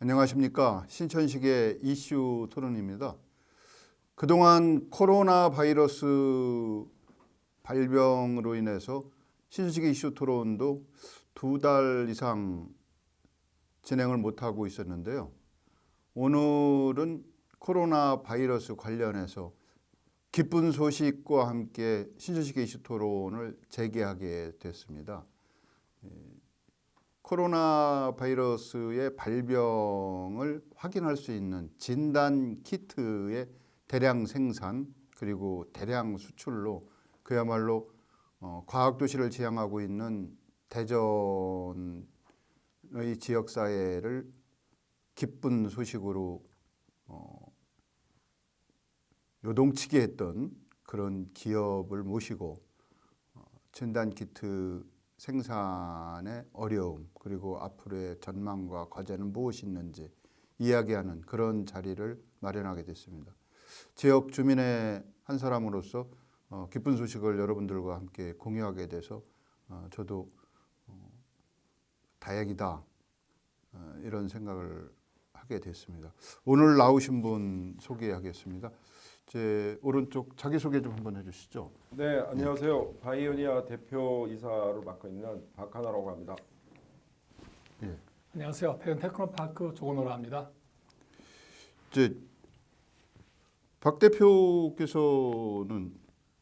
안녕하십니까. 신천식의 이슈 토론입니다. 그동안 코로나 바이러스 발병으로 인해서 신천식의 이슈 토론도 2달 이상 진행을 못하고 있었는데요. 오늘은 코로나 바이러스 관련해서 기쁜 소식과 함께 신천식의 이슈 토론을 재개하게 됐습니다. 코로나 바이러스의 발병을 확인할 수 있는 진단 키트의 대량 생산 그리고 대량 수출로 그야말로 과학도시를 지향하고 있는 대전의 지역사회를 기쁜 소식으로 요동치게 했던 그런 기업을 모시고 진단 키트 생산의 어려움 그리고 앞으로의 전망과 과제는 무엇이 있는지 이야기하는 그런 자리를 마련하게 됐습니다. 지역 주민의 한 사람으로서 기쁜 소식을 여러분들과 함께 공유하게 돼서 저도 다행이다 이런 생각을 하게 됐습니다. 오늘 나오신 분 소개하겠습니다. 제 오른쪽 자기소개 좀 한번 해주시죠. 네, 안녕하세요. 바이오니아 대표이사로 맡고 있는 박하나라고 합니다. 예. 안녕하세요. 대전 테크노파크 조건호라 합니다. 이제 박 대표께서는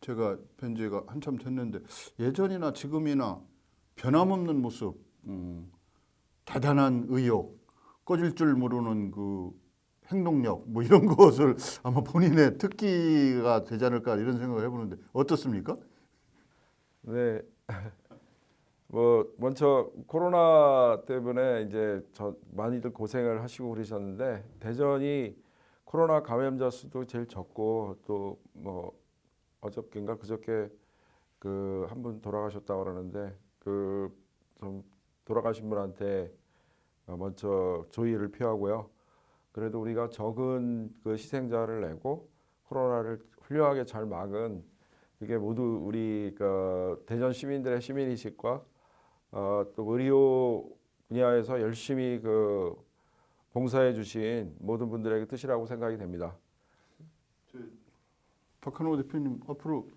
제가 뵌 지가 한참 됐는데 예전이나 지금이나 변함없는 모습, 대단한 의욕, 꺼질 줄 모르는 그 행동력 뭐 이런 것을 아마 본인의 특기가 되지 않을까 이런 생각을 해보는데 어떻습니까? 네, 뭐 먼저 코로나 때문에 이제 많이들 고생을 하시고 그러셨는데 대전이 코로나 감염자 수도 제일 적고 또 뭐 어저께인가 그저께 그 한 분 돌아가셨다고 그러는데 그 좀 돌아가신 분한테 먼저 조의를 표하고요. 그래도 우리가 적은 그 희생자를 내고 코로나를 훌륭하게 잘 막은 그게 모두 우리 그 대전 시민들의 시민의식과 또 의료 분야에서 열심히 그 봉사해 주신 모든 분들에게 뜻이라고 생각이 됩니다. 박한호 대표님 앞으로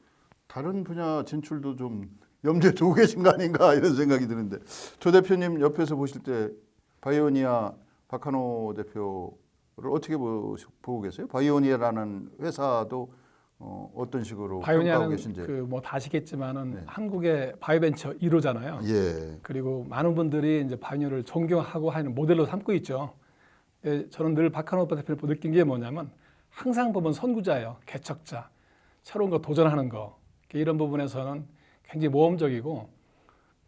다른 분야 진출도 좀 염두에 두고 계신 거 아닌가 이런 생각이 드는데 조 대표님 옆에서 보실 때 바이오니아 박한호 대표를 어떻게 보고 계세요? 바이오니아라는 회사도 어떤 식으로 평가하고 바이오니아는 계신지. 뭐 다 아시겠지만은 네. 한국의 바이오벤처 1호잖아요. 예. 그리고 많은 분들이 이제 바이오니아를 존경하고 하는 모델로 삼고 있죠. 저는 늘 박한호 대표를 느낀 게 뭐냐면 항상 보면 선구자예요. 개척자, 새로운 거 도전하는 거 이런 부분에서는 굉장히 모험적이고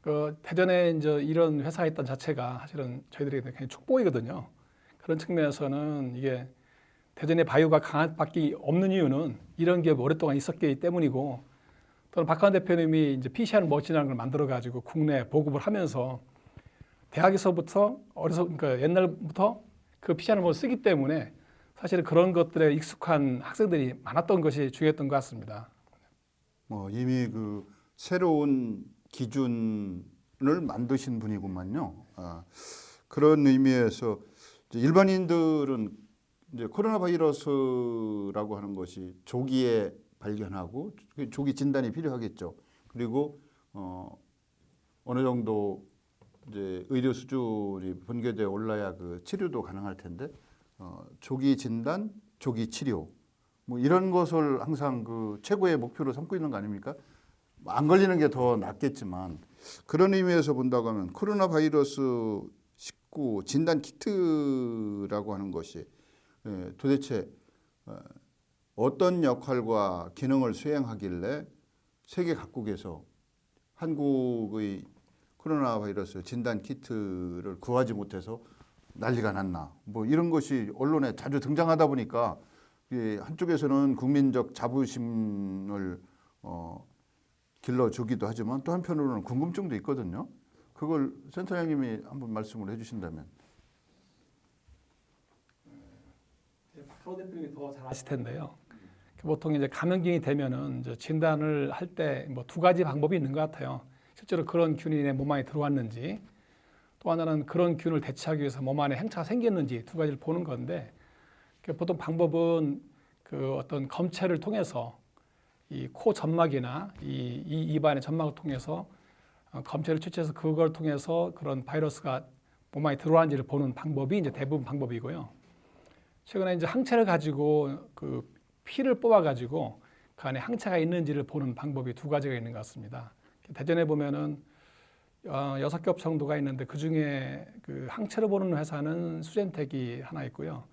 그 대전에 이제 이런 회사가 있던 자체가 사실은 저희들에게 굉장히 축복이거든요. 그런 측면에서는 이게 대전의 바이오가 강화밖에 없는 이유는 이런 게 오랫동안 있었기 때문이고 또는 박한호 대표님이 이제 PCR 머신이라는 걸 만들어 가지고 국내 보급을 하면서 대학에서부터 그러니까 옛날부터 그 PCR 머신을 쓰기 때문에 사실은 그런 것들에 익숙한 학생들이 많았던 것이 중요했던 것 같습니다. 이미 그 새로운 기준을 만드신 분이구만요. 그런 의미에서 이제 일반인들은 이제 코로나 바이러스라고 하는 것이 조기에 발견하고 조기 진단이 필요하겠죠. 그리고 어느 정도 이제 의료 수준이 번개되어 올라야 그 치료도 가능할 텐데 조기 진단, 조기 치료 뭐 이런 것을 항상 그 최고의 목표로 삼고 있는 거 아닙니까? 안 걸리는 게 더 낫겠지만 그런 의미에서 본다고 하면 코로나 바이러스 19 진단 키트라고 하는 것이 도대체 어떤 역할과 기능을 수행하길래 세계 각국에서 한국의 코로나 바이러스 진단 키트를 구하지 못해서 난리가 났나 뭐 이런 것이 언론에 자주 등장하다 보니까 한쪽에서는 국민적 자부심을 길러주기도 하지만 또 한편으로는 궁금증도 있거든요. 그걸 센터장님이 한번 말씀을 해주신다면. 박한호 대표님이 더 잘 아실 텐데요. 보통 이제 감염균이 되면은 이제 진단을 할 때 뭐 2가지 방법이 있는 것 같아요. 실제로 그런 균이 내 몸 안에 들어왔는지 또 하나는 그런 균을 대체하기 위해서 몸 안에 행차가 생겼는지 두 가지를 보는 건데 보통 방법은 그 어떤 검체를 통해서 이 코 점막이나 이 입안의 점막을 통해서 검체를 채취해서 그걸 통해서 그런 바이러스가 몸 안에 들어왔는지를 보는 방법이 이제 대부분 방법이고요. 최근에 이제 항체를 가지고 그 피를 뽑아 가지고 그 안에 항체가 있는지를 보는 방법이 두 가지가 있는 것 같습니다. 대전에 보면은 6개 업 정도가 있는데 그 중에 그 항체를 보는 회사는 수젠텍이 하나 있고요.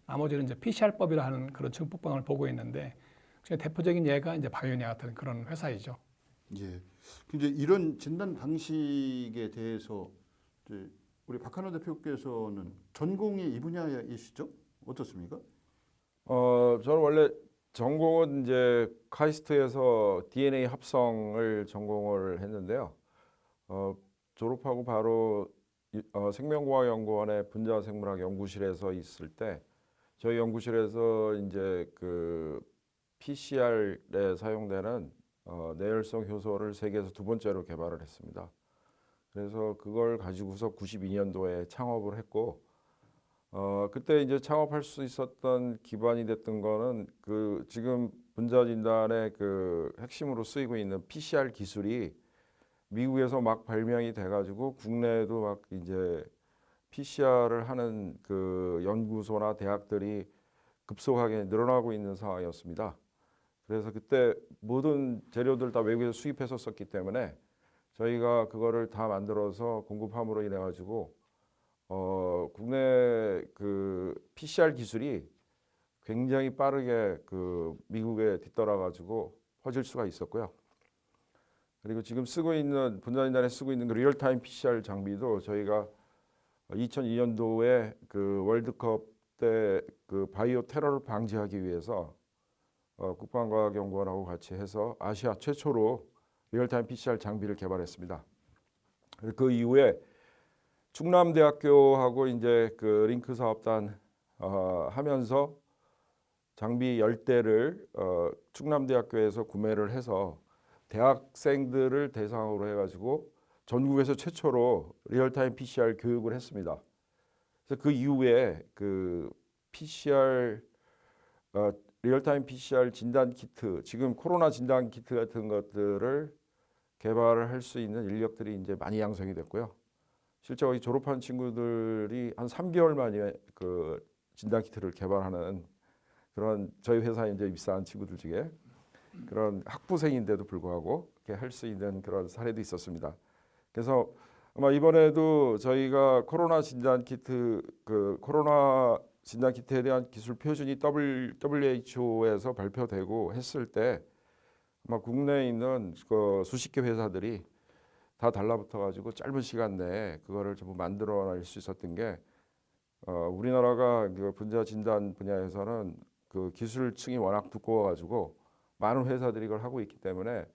나머지는 이제 PCR법이라 하는 그런 증폭방을 보고 있는데 대표적인 예가 이제 바이오니아 같은 그런 회사이죠. 예. 이제 이런 진단 방식에 대해서 이제 우리 박한호 대표께서는 전공이 이 분야이시죠? 어떻습니까? 저는 원래 전공은 이제 카이스트에서 DNA 합성을 전공을 했는데요. 졸업하고 바로 생명공학연구원의 분자생물학 연구실에서 있을 때 저희 연구실에서 이제 그 PCR에 사용되는 내열성 효소를 세계에서 두 번째로 개발을 했습니다. 그래서 그걸 가지고서 92년도에 창업을 했고 그때 이제 창업할 수 있었던 기반이 됐던 거는 그 지금 분자 진단의 그 핵심으로 쓰이고 있는 PCR 기술이 미국에서 막 발명이 돼가지고 국내에도 막 이제 PCR을 하는 그 연구소나 대학들이 급속하게 늘어나고 있는 상황이었습니다. 그래서 그때 모든 재료들 다 외국에서 수입해서 썼기 때문에 저희가 그거를 다 만들어서 공급함으로 인해 가지고 국내 그 PCR 기술이 굉장히 빠르게 그 미국에 뒤따라 가지고 퍼질 수가 있었고요. 그리고 지금 쓰고 있는 분자진단에 쓰고 있는 그 리얼타임 PCR 장비도 저희가 2002년도에 그 월드컵 때 그 바이오 테러를 방지하기 위해서 국방과학연구원하고 같이 해서 아시아 최초로 리얼타임 PCR 장비를 개발했습니다. 그 이후에 충남대학교하고 이제 그 링크 사업단 하면서 장비 10대를 충남대학교에서 구매를 해서 대학생들을 대상으로 해가지고 전국에서 최초로 리얼타임 PCR 교육을 했습니다. 그래서 그 이후에 그 PCR 리얼타임 PCR 진단 키트, 지금 코로나 진단 키트 같은 것들을 개발을 할 수 있는 인력들이 이제 많이 양성이 됐고요. 실제 여기 졸업한 친구들이 한 3개월 만에 그 진단 키트를 개발하는 그런 저희 회사에 이제 입사한 친구들 중에 그런 학부생인데도 불구하고 이렇게 할 수 있는 그런 사례도 있었습니다. 그래서 아마 이번에도 저희가 코로나 진단 키트 그 코로나 진단 키트에 대한 기술 표준이 WHO에서 발표되고 했을 때 아마 국내에 있는 그 수십 개 회사들이 다 달라붙어 가지고 짧은 시간 내에 그거를 전부 만들어낼 수 있었던 게 우리나라가 그 분자 진단 분야에서는 그 기술층이 워낙 두꺼워 가지고 많은 회사들이 이걸 하고 있기 때문에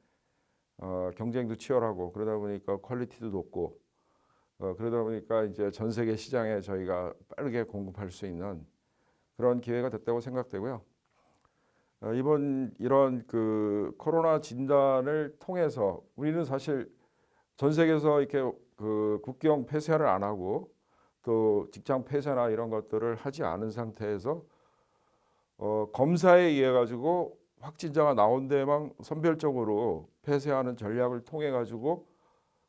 경쟁도 치열하고 그러다 보니까 퀄리티도 높고 그러다 보니까 이제 전 세계 시장에 저희가 빠르게 공급할 수 있는 그런 기회가 됐다고 생각되고요. 이번 이런 그 코로나 진단을 통해서 우리는 사실 전 세계에서 이렇게 그 국경 폐쇄를 안 하고 또 직장 폐쇄나 이런 것들을 하지 않은 상태에서 검사에 의해 가지고 확진자가 나온 데만 선별적으로 폐쇄하는 전략을 통해 가지고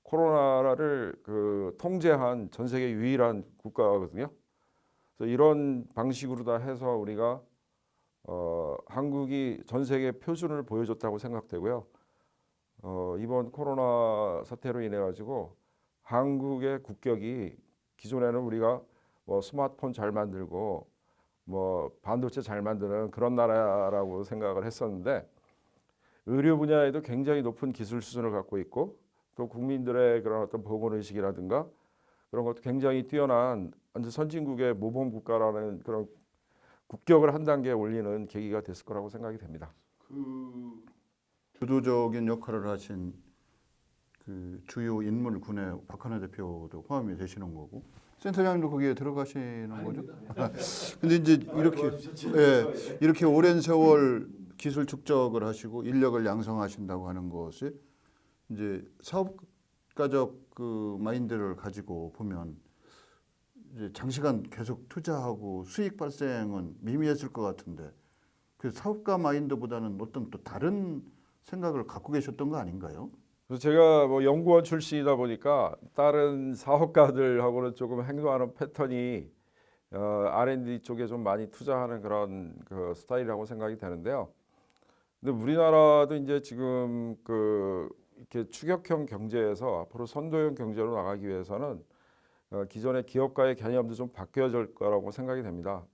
코로나를 그 통제한 전 세계 유일한 국가거든요. 그래서 이런 방식으로 다 해서 우리가 한국이 전 세계 표준을 보여줬다고 생각되고요. 이번 코로나 사태로 인해 가지고 한국의 국격이 기존에는 우리가 뭐 스마트폰 잘 만들고 뭐 반도체 잘 만드는 그런 나라라고 생각을 했었는데 의료 분야에도 굉장히 높은 기술 수준을 갖고 있고 또 국민들의 그런 어떤 보건 의식이라든가 그런 것도 굉장히 뛰어난 완전 선진국의 모범 국가라는 그런 국격을 한 단계 올리는 계기가 됐을 거라고 생각이 됩니다. 그 주도적인 역할을 하신 그 주요 인물 군의 박한호 대표도 포함이 되시는 거고 센터장님도 거기에 들어가시는 거죠? 근데 이제 이렇게 오랜 세월 기술 축적을 하시고 인력을 양성하신다고 하는 것이 이제 사업가적 그 마인드를 가지고 보면 이제 장시간 계속 투자하고 수익 발생은 미미했을 것 같은데 그 사업가 마인드보다는 어떤 또 다른 생각을 갖고 계셨던 거 아닌가요? 그래서 제가 뭐 연구원 출신이다 보니까 다른 사업가들하고는 조금 행동하는 패턴이 R&D 쪽에 좀 많이 투자하는 그런 그 스타일이라고 생각이 되는데요. 근데 우리나라도 이제 지금 그 이렇게 추격형 경제에서 앞으로 선도형 경제로 나가기 위해서는 기존의 기업가의 개념도 좀 바뀌어질 거라고 생각이 됩니다.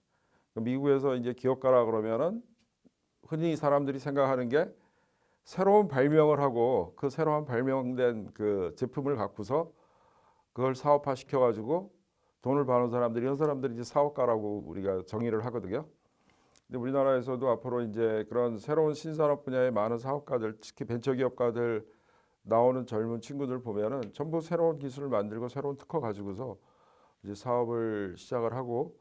미국에서 이제 기업가라 그러면은 흔히 사람들이 생각하는 게 새로운 발명을 하고 그 새로운 발명된 그 제품을 갖고서 그걸 사업화 시켜가지고 돈을 버는 사람들이 이런 사람들이 이제 사업가라고 우리가 정의를 하거든요. 근데 우리나라에서도 앞으로 이제 그런 새로운 신산업 분야의 많은 사업가들, 특히 벤처기업가들 나오는 젊은 친구들 보면은 전부 새로운 기술을 만들고 새로운 특허 가지고서 이제 사업을 시작을 하고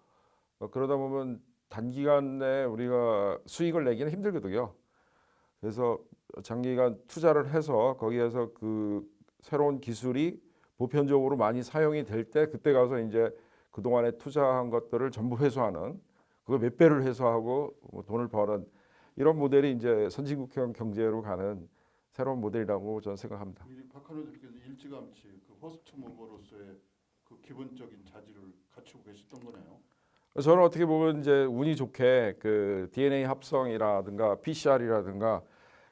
그러다 보면 단기간 내에 우리가 수익을 내기는 힘들거든요. 그래서 장기간 투자를 해서 거기에서 그 새로운 기술이 보편적으로 많이 사용이 될 때 그때 가서 이제 그동안에 투자한 것들을 전부 회수하는 그거 몇 배를 회수하고 뭐 돈을 버는 이런 모델이 이제 선진국형 경제로 가는 새로운 모델이라고 저는 생각합니다. 우리 박한호 대표께서 일찌감치 그 호스트 모버로서의 그 기본적인 자질을 갖추고 계셨던 거네요. 저는 어떻게 보면 이제 운이 좋게 그 DNA 합성이라든가 PCR이라든가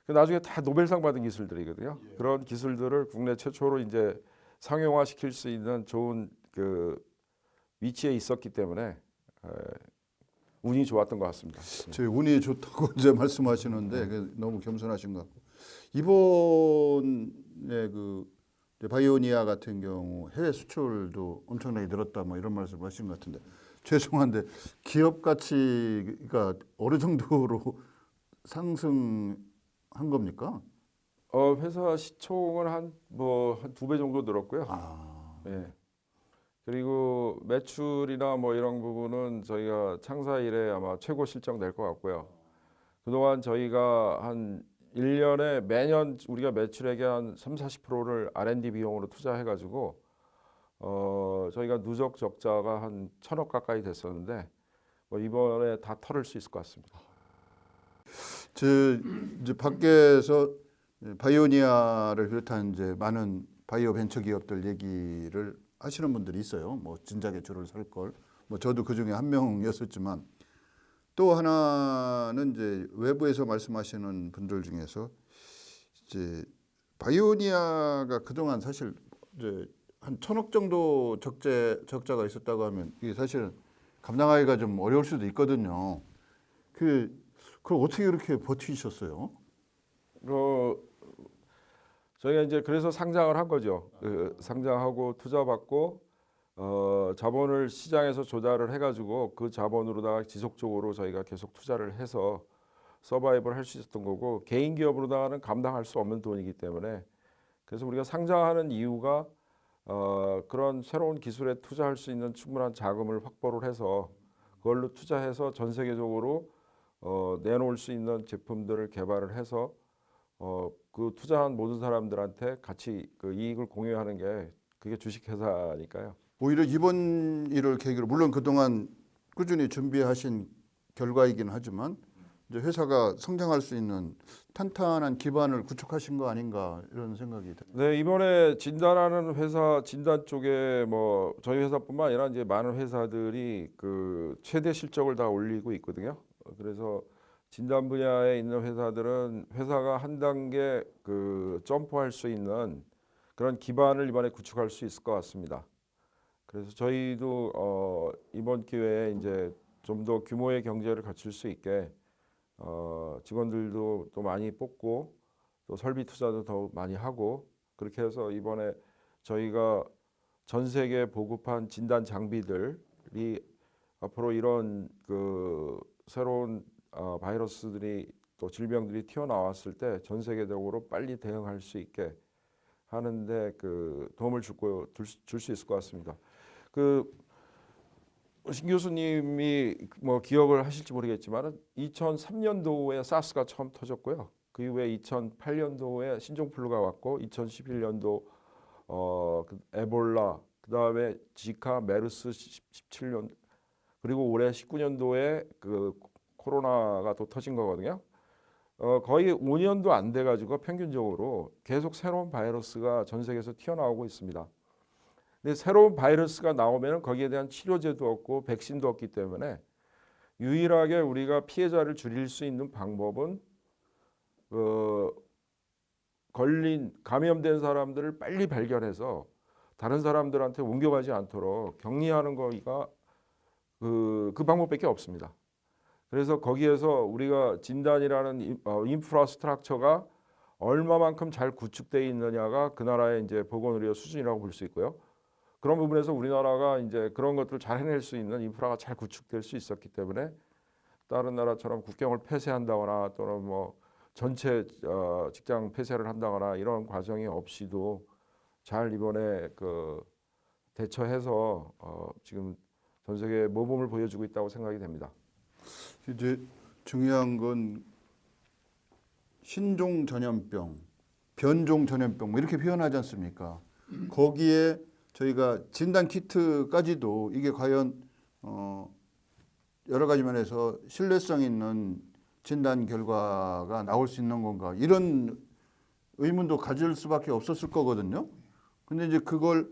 그 나중에 다 노벨상 받은 기술들이거든요. 예. 그런 기술들을 국내 최초로 이제 상용화 시킬 수 있는 좋은 그 위치에 있었기 때문에 운이 좋았던 것 같습니다. 제 운이 좋다고 이제 말씀하시는데 그 너무 겸손하신 것 같고 이번에 그 이제 바이오니아 같은 경우 해외 수출도 엄청나게 늘었다 뭐 이런 말씀하신 것 같은데 죄송한데 기업 가치가 어느 정도로 상승한 겁니까? 회사 시총은 한 2배 정도 늘었고요. 아, 예. 그리고 매출이나 뭐 이런 부분은 저희가 창사 이래 아마 최고 실적 낼 것 같고요. 그동안 저희가 한 1년에 매년 우리가 매출액의 한 30-40%를 R&D 비용으로 투자해 가지고 저희가 누적 적자가 한 1,000억 가까이 됐었는데 뭐 이번에 다 털을 수 있을 것 같습니다. 저 이제 밖에서 바이오니아를 비롯한 이제 많은 바이오 벤처 기업들 얘기를 하시는 분들이 있어요. 뭐 진작에 줄을 설 걸. 뭐 저도 그 중에 한 명이었었지만 또 하나는 이제 외부에서 말씀하시는 분들 중에서 이제 바이오니아가 그동안 사실 이제 한 1,000억 정도 적자가 있었다고 하면 이게 사실은 감당하기가 좀 어려울 수도 있거든요. 그걸 어떻게 이렇게 버티셨어요? 저희가 이제 그래서 상장을 한 거죠. 상장하고 투자 받고 자본을 시장에서 조달을 해가지고 그 자본으로다가 지속적으로 저희가 계속 투자를 해서 서바이벌 할 수 있었던 거고 개인 기업으로다가는 감당할 수 없는 돈이기 때문에 그래서 우리가 상장하는 이유가 그런 새로운 기술에 투자할 수 있는 충분한 자금을 확보를 해서 그걸로 투자해서 전 세계적으로 내놓을 수 있는 제품들을 개발을 해서 그 투자한 모든 사람들한테 같이 그 이익을 공유하는 게 그게 주식회사니까요. 오히려 이번 일을 계기로 물론 그동안 꾸준히 준비하신 결과이긴 하지만 이제 회사가 성장할 수 있는 탄탄한 기반을 구축하신 거 아닌가 이런 생각이 듭니다. 네, 이번에 진단하는 회사 진단 쪽에 뭐 저희 회사뿐만 아니라 이제 많은 회사들이 그 최대 실적을 다 올리고 있거든요. 그래서 진단 분야에 있는 회사들은 회사가 한 단계 그 점프할 수 있는 그런 기반을 이번에 구축할 수 있을 것 같습니다. 그래서 저희도 이번 기회에 이제 좀 더 규모의 경제를 갖출 수 있게 직원들도 또 많이 뽑고 또 설비 투자도 더 많이 하고 그렇게 해서 이번에 저희가 전 세계에 보급한 진단 장비들이 앞으로 이런 그 새로운 바이러스들이 또 질병들이 튀어나왔을 때 전 세계적으로 빨리 대응할 수 있게 하는데 그 도움을 줄 수 있을 것 같습니다. 신 교수님이 뭐 기억을 하실지 모르겠지만 2003년도에 사스가 처음 터졌고요. 그 이후에 2008년도에 신종플루가 왔고 2011년도 그 에볼라 그다음에 지카, 메르스 17년 그리고 올해 19년도에 그 코로나가 또 터진 거거든요. 거의 5년도 안 돼 가지고 평균적으로 계속 새로운 바이러스가 전 세계에서 튀어나오고 있습니다. 근데 새로운 바이러스가 나오면 거기에 대한 치료제도 없고 백신도 없기 때문에 유일하게 우리가 피해자를 줄일 수 있는 방법은 감염된 사람들을 빨리 발견해서 다른 사람들한테 옮겨가지 않도록 격리하는 거가 그 방법밖에 없습니다. 그래서 거기에서 우리가 진단이라는 인프라스트럭처가 얼마만큼 잘 구축되어 있느냐가 그 나라의 이제 보건의료 수준이라고 볼 수 있고요. 그런 부분에서 우리나라가 이제 그런 것들을 잘 해낼 수 있는 인프라가 잘 구축될 수 있었기 때문에 다른 나라처럼 국경을 폐쇄한다거나 또는 뭐 전체 직장 폐쇄를 한다거나 이런 과정이 없이도 잘 이번에 그 대처해서 지금 전 세계에 모범을 보여주고 있다고 생각이 됩니다. 이제 중요한 건 신종 전염병, 변종 전염병 뭐 이렇게 표현하지 않습니까? 거기에 저희가 진단 키트까지도 이게 과연 여러 가지 면에서 신뢰성 있는 진단 결과가 나올 수 있는 건가 이런 의문도 가질 수밖에 없었을 거거든요. 근데 이제 그걸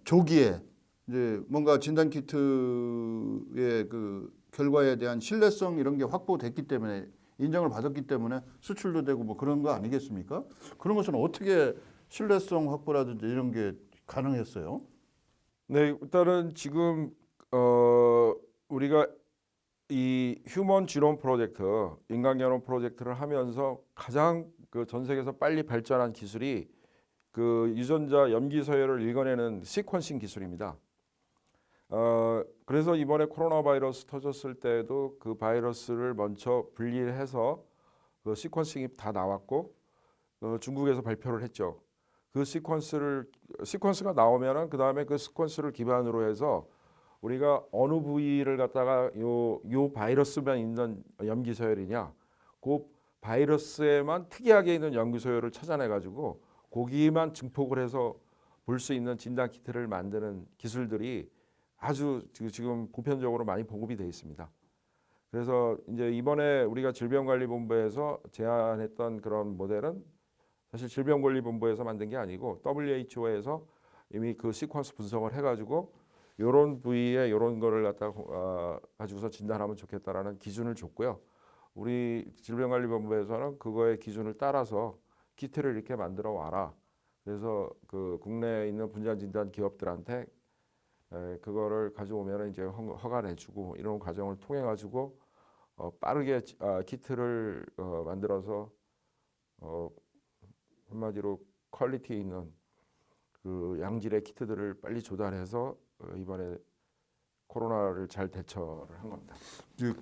조기에 이제 뭔가 진단 키트의 그 결과에 대한 신뢰성 이런 게 확보됐기 때문에 인정을 받았기 때문에 수출도 되고 뭐 그런 거 아니겠습니까? 그런 것은 어떻게 신뢰성 확보라든지 이런 게 가능했어요? 네, 일단은 지금 우리가 이 휴먼 지롬 프로젝트, 인간 게놈 프로젝트를 하면서 가장 그 전 세계에서 빨리 발전한 기술이 그 유전자 염기 서열을 읽어내는 시퀀싱 기술입니다. 그래서 이번에 코로나 바이러스 터졌을 때도 그 바이러스를 먼저 분리해서 그 시퀀싱이 다 나왔고 중국에서 발표를 했죠. 그 시퀀스가 나오면은 그 다음에 그 시퀀스를 기반으로 해서 우리가 어느 부위를 갖다가 요 바이러스만 있는 염기 서열이냐, 그 바이러스에만 특이하게 있는 염기 서열을 찾아내 가지고 거기만 증폭을 해서 볼 수 있는 진단 키트를 만드는 기술들이 아주 지금 보편적으로 많이 보급이 되어 있습니다. 그래서 이제 이번에 우리가 질병관리본부에서 제안했던 그런 모델은 사실 질병관리본부에서 만든 게 아니고 WHO에서 이미 그 시퀀스 분석을 해가지고 이런 부위에 이런 거를 갖다가 가지고서 진단하면 좋겠다라는 기준을 줬고요. 우리 질병관리본부에서는 그거의 기준을 따라서 키트를 이렇게 만들어 와라. 그래서 그 국내에 있는 분자진단 기업들한테 그거를 가져오면 이제 허가를 해주고 이런 과정을 통해 가지고 빠르게 키트를 만들어서 한마디로 퀄리티 있는 그 양질의 키트들을 빨리 조달해서 이번에 코로나를 잘 대처를 한 겁니다.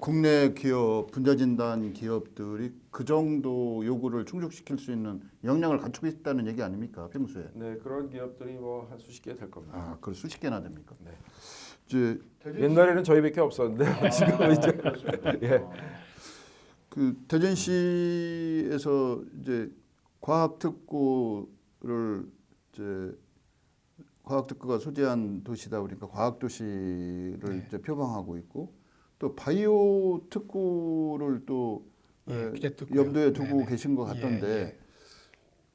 국내 기업, 분자진단 기업들이 그 정도 요구를 충족시킬 수 있는 역량을 갖추고 있다는 얘기 아닙니까, 평소에? 네, 그런 기업들이 뭐 한 수십 개 될 겁니다. 아, 그 수십 개나 됩니까? 네. 이제 옛날에는 저희밖에 없었는데 지금 이제 예. 그 대전시에서 이제 과학특구를 이제 과학특구가 소재한 도시다 보니까 과학도시를 네. 이제 표방하고 있고 또 바이오 특구를 또 기대특구요. 염두에 두고 네네. 계신 것 같던데 예.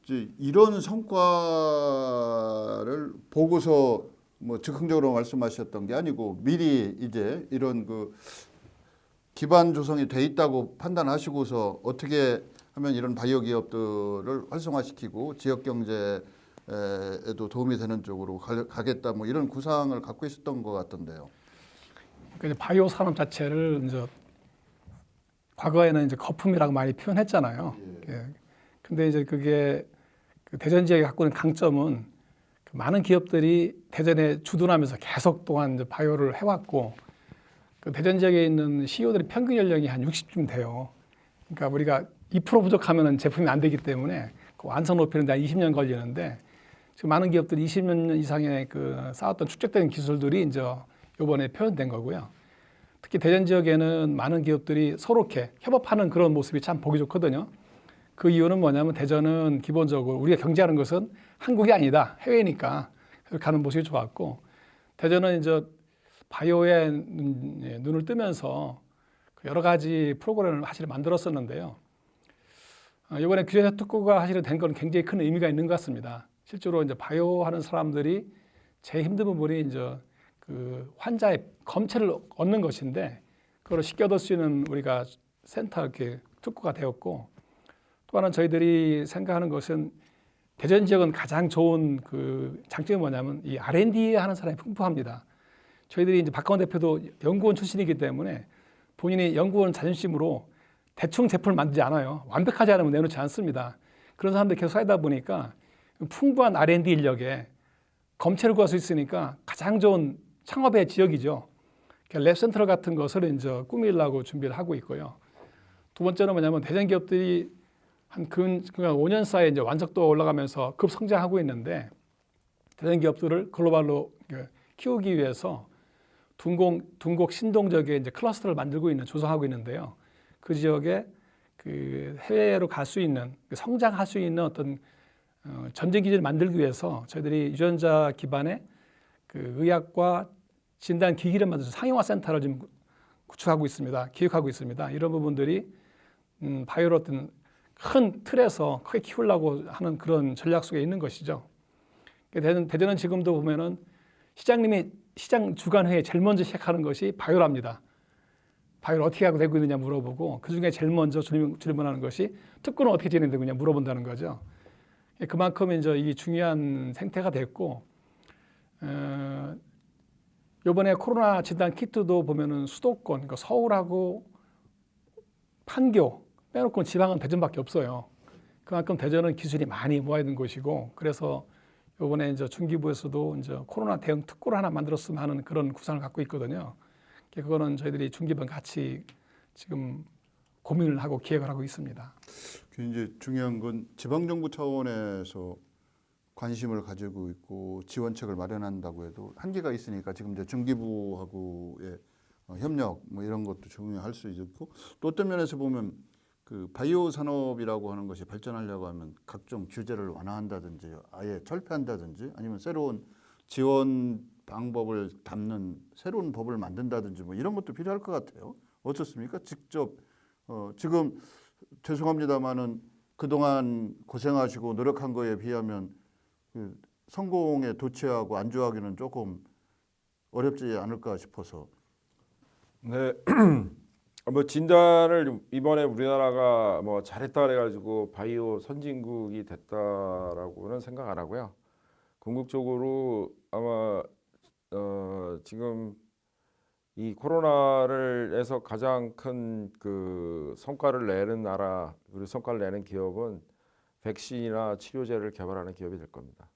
이제 이런 성과를 보고서 뭐 즉흥적으로 말씀하셨던 게 아니고 미리 이제 이런 그 기반 조성이 돼 있다고 판단하시고서 어떻게 하면 이런 바이오 기업들을 활성화시키고 지역 경제에도 도움이 되는 쪽으로 가겠다 뭐 이런 구상을 갖고 있었던 것 같던데요. 그러니까 이제 바이오 산업 자체를 이제 과거에는 이제 거품이라고 많이 표현했잖아요. 예. 근데 이제 그게 그 대전 지역이 갖고 있는 강점은 그 많은 기업들이 대전에 주둔하면서 계속 동안 이제 바이오를 해왔고 그 대전 지역에 있는 CEO들의 평균 연령이 한 60쯤 돼요. 그러니까 우리가 2% 부족하면 제품이 안 되기 때문에 그 완성 높이는 데 한 20년 걸리는데 지금 많은 기업들이 20년 이상의 그 쌓았던 축적된 기술들이 이제 이번에 표현된 거고요. 특히 대전 지역에는 많은 기업들이 서로 이렇게 협업하는 그런 모습이 참 보기 좋거든요. 그 이유는 뭐냐면 대전은 기본적으로 우리가 경제하는 것은 한국이 아니다. 해외니까. 가는 모습이 좋았고 대전은 이제 바이오에 눈을 뜨면서 여러 가지 프로그램을 사실 만들었었는데요. 이번에 규제사 특구가 사실은 된 건 굉장히 큰 의미가 있는 것 같습니다. 실제로 이제 바이오 하는 사람들이 제일 힘든 부분이 이제 그 환자의 검체를 얻는 것인데 그걸 쉽게 얻을 수 있는 우리가 센터 이렇게 특구가 되었고 또 하나는 저희들이 생각하는 것은 대전 지역은 가장 좋은 그 장점이 뭐냐면 이 R&D 하는 사람이 풍부합니다. 저희들이 이제 박가원 대표도 연구원 출신이기 때문에 본인이 연구원 자존심으로 대충 제품을 만들지 않아요. 완벽하지 않으면 내놓지 않습니다. 그런 사람들이 계속 쌓이다 보니까 풍부한 R&D 인력에 검체를 구할 수 있으니까 가장 좋은 창업의 지역이죠. 랩센터 같은 것을 이제 꾸미려고 준비를 하고 있고요. 두 번째는 뭐냐면 대전 기업들이 한 5년 사이에 이제 완성도가 올라가면서 급성장하고 있는데 대전 기업들을 글로벌로 키우기 위해서 둔곡 신동적인 이제 클러스터를 만들고 있는 조성하고 있는데요. 그 지역에 그 해외로 갈 수 있는 성장할 수 있는 어떤 전쟁 기지를 만들기 위해서 저희들이 유전자 기반의 그 의학과 진단 기기를 만들어서 상용화 센터를 지금 구축하고 있습니다. 기획하고 있습니다. 이런 부분들이 바이오로 어떤 큰 틀에서 크게 키우려고 하는 그런 전략 속에 있는 것이죠. 대전은 지금도 보면은 시장님이 시장 주간회에 제일 먼저 시작하는 것이 바이오랍니다. 바이오를 어떻게 하고 되고 있느냐 물어보고 그 중에 제일 먼저 질문하는 것이 특구는 어떻게 진행되고 있냐 물어본다는 거죠. 그만큼 이제 이게 중요한 생태가 됐고 이번에 코로나 진단 키트도 보면은 수도권, 그러니까 서울하고 판교 빼놓고는 지방은 대전밖에 없어요. 그만큼 대전은 기술이 많이 모아 있는 곳이고 그래서 이번에 이제 중기부에서도 이제 코로나 대응 특구를 하나 만들었으면 하는 그런 구상을 갖고 있거든요. 그거는 저희들이 중기부랑 같이 지금 고민을 하고 기획을 하고 있습니다. 이제 중요한 건 지방 정부 차원에서 관심을 가지고 있고 지원책을 마련한다고 해도 한계가 있으니까 지금 이제 중기부하고의 협력 뭐 이런 것도 중요할 수 있고 또 어떤 면에서 보면 그 바이오 산업이라고 하는 것이 발전하려고 하면 각종 규제를 완화한다든지 아예 철폐한다든지 아니면 새로운 지원 방법을 담는 새로운 법을 만든다든지 뭐 이런 것도 필요할 것 같아요. 어떻습니까? 직접 지금 죄송합니다만은 그동안 고생하시고 노력한 거에 비하면 그 성공에 도취하고 안주하기는 조금 어렵지 않을까 싶어서. 네. 뭐 진단을 이번에 우리나라가 뭐 잘했다 그래가지고 바이오 선진국이 됐다라고는 생각 안 하고요. 궁극적으로 아마 지금 이 코로나를 해서 가장 큰 그 성과를 내는 나라 그리고 성과를 내는 기업은 백신이나 치료제를 개발하는 기업이 될 겁니다.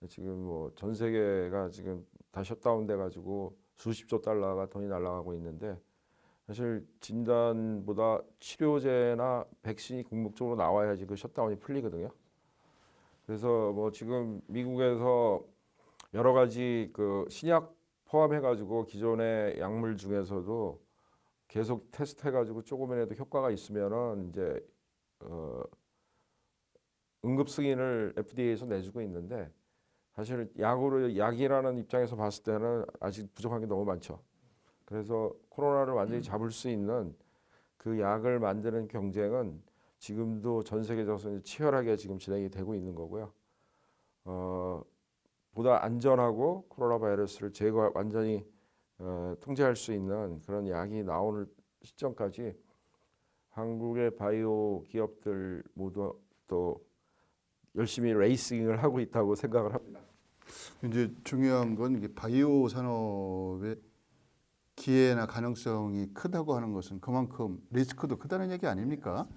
지금 뭐 전 세계가 지금 다 셧다운 돼가지고 수십조 달러가 돈이 날아가고 있는데 사실 진단보다 치료제나 백신이 궁극적으로 나와야지 그 셧다운이 풀리거든요. 그래서 뭐 지금 미국에서 여러 가지 그 신약 포함해가지고 기존의 약물 중에서도 계속 테스트해가지고 조금이라도 효과가 있으면은 이제 응급 승인을 FDA에서 내주고 있는데 사실 약이라는 입장에서 봤을 때는 아직 부족한 게 너무 많죠. 그래서 코로나를 완전히 잡을 수 있는 그 약을 만드는 경쟁은 지금도 전 세계적으로 치열하게 지금 진행이 되고 있는 거고요. 보다 안전하고 코로나 바이러스를 완전히 통제할 수 있는 그런 약이 나오는 시점까지 한국의 바이오 기업들 모두 또 열심히 레이싱을 하고 있다고 생각을 합니다. 이제 중요한 건 이게 바이오 산업의 기회나 가능성이 크다고 하는 것은 그만큼 리스크도 크다는 얘기 아닙니까?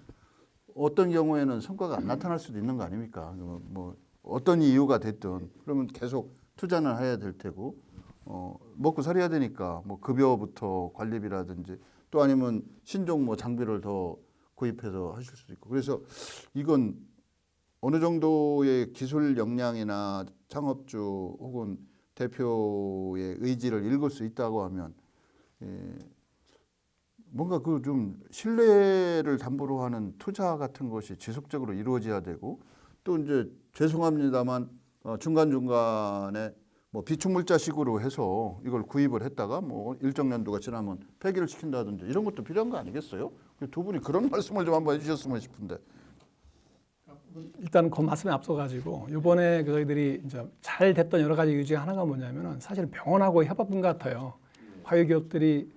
어떤 경우에는 성과가 안 나타날 수도 있는 거 아닙니까? 뭐 어떤 이유가 됐든 그러면 계속 투자는 해야 될 테고 먹고 살아야 되니까 뭐 급여부터 관리비라든지 또 아니면 신종 뭐 장비를 더 구입해서 하실 수도 있고 그래서 이건 어느 정도의 기술 역량이나 창업주 혹은 대표의 의지를 읽을 수 있다고 하면 뭔가 그 좀 신뢰를 담보로 하는 투자 같은 것이 지속적으로 이루어져야 되고 또 이제 죄송합니다만 중간 중간에 뭐 비축물자식으로 해서 이걸 구입을 했다가 뭐 일정 연도가 지나면 폐기를 시킨다든지 이런 것도 필요한 거 아니겠어요? 두 분이 그런 말씀을 좀 한번 해주셨으면 싶은데. 일단 그 말씀에 앞서가지고 이번에 저희들이 이제 잘 됐던 여러 가지 이유 중에 하나가 뭐냐면은 사실은 병원하고 협업인 것 같아요. 바이오기업들이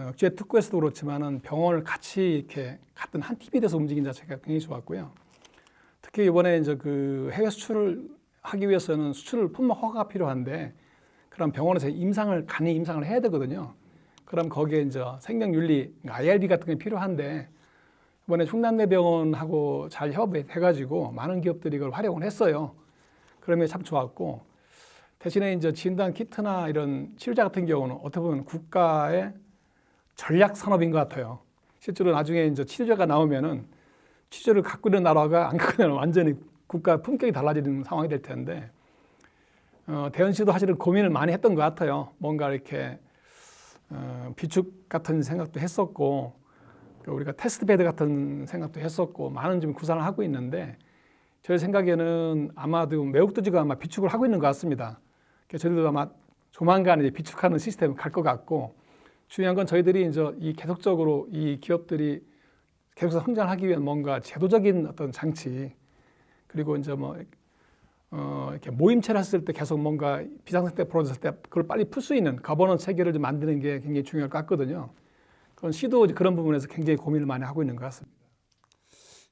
국제 특구에서도 그렇지만은 병원을 같이 이렇게 같은 한 팀이 돼서 움직인 자체가 굉장히 좋았고요. 특히 이번에 이제 그 해외 수출을 하기 위해서는 수출 품목 허가가 필요한데 그럼 병원에서 간이 임상을 해야 되거든요. 그럼 거기에 이제 생명윤리 IRB 같은 게 필요한데 이번에 충남대병원하고 잘 협업해가지고 많은 기업들이 이걸 활용을 했어요. 그러면 참 좋았고 대신에 이제 진단 키트나 이런 치료제 같은 경우는 어떻게 보면 국가의 전략 산업인 것 같아요. 실제로 나중에 이제 치료제가 나오면은 치료제를 갖고 있는 나라가 안 갖고 있는 나라 완전히 국가 품격이 달라지는 상황이 될 텐데 대현 씨도 사실은 고민을 많이 했던 것 같아요. 뭔가 이렇게 비축 같은 생각도 했었고 우리가 테스트베드 같은 생각도 했었고 많은 좀 구상을 하고 있는데 저희 생각에는 아마도 매국도지가 아마 비축을 하고 있는 것 같습니다. 그래서 저희도 아마 조만간 이제 비축하는 시스템 갈 것 같고 중요한 건 저희들이 이제 이 계속적으로 이 기업들이 계속 성장하기 위한 뭔가 제도적인 어떤 장치 그리고 이제 뭐 이렇게 모임체를 했을 때 계속 뭔가 비상사태 벌어졌을 때 그걸 빨리 풀 수 있는 거버넌스 체계를 좀 만드는 게 굉장히 중요할 것 같거든요. 그건 시도 그런 부분에서 굉장히 고민을 많이 하고 있는 것 같습니다.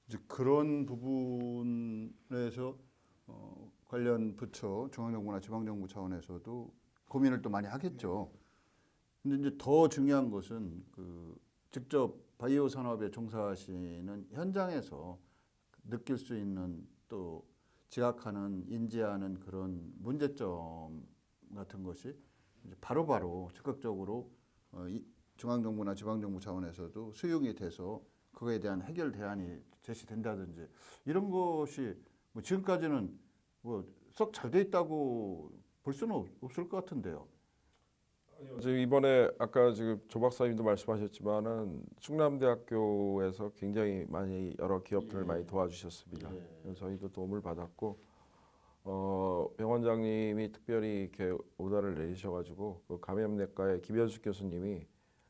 이제 그런 부분에서 관련 부처 중앙정부나 지방정부 차원에서도 고민을 또 많이 하겠죠. 근데 이제 더 중요한 것은 그 직접 바이오 산업에 종사하시는 현장에서 느낄 수 있는 또 지각하는 인지하는 그런 문제점 같은 것이 이제 바로바로 적극적으로 중앙정부나 지방정부 차원에서도 수용이 돼서 그거에 대한 해결 대안이 제시된다든지 이런 것이 뭐 지금까지는 뭐 썩 잘 돼 있다고 볼 수는 없을 것 같은데요. 지금 이번에 아까 지금 조 박사님도 말씀하셨지만은 충남대학교에서 굉장히 많이 여러 기업들을 많이 도와주셨습니다. 그래서 저희도 도움을 받았고 병원장님이 특별히 이렇게 오다를 내리셔가지고 그 감염내과의 김현숙 교수님이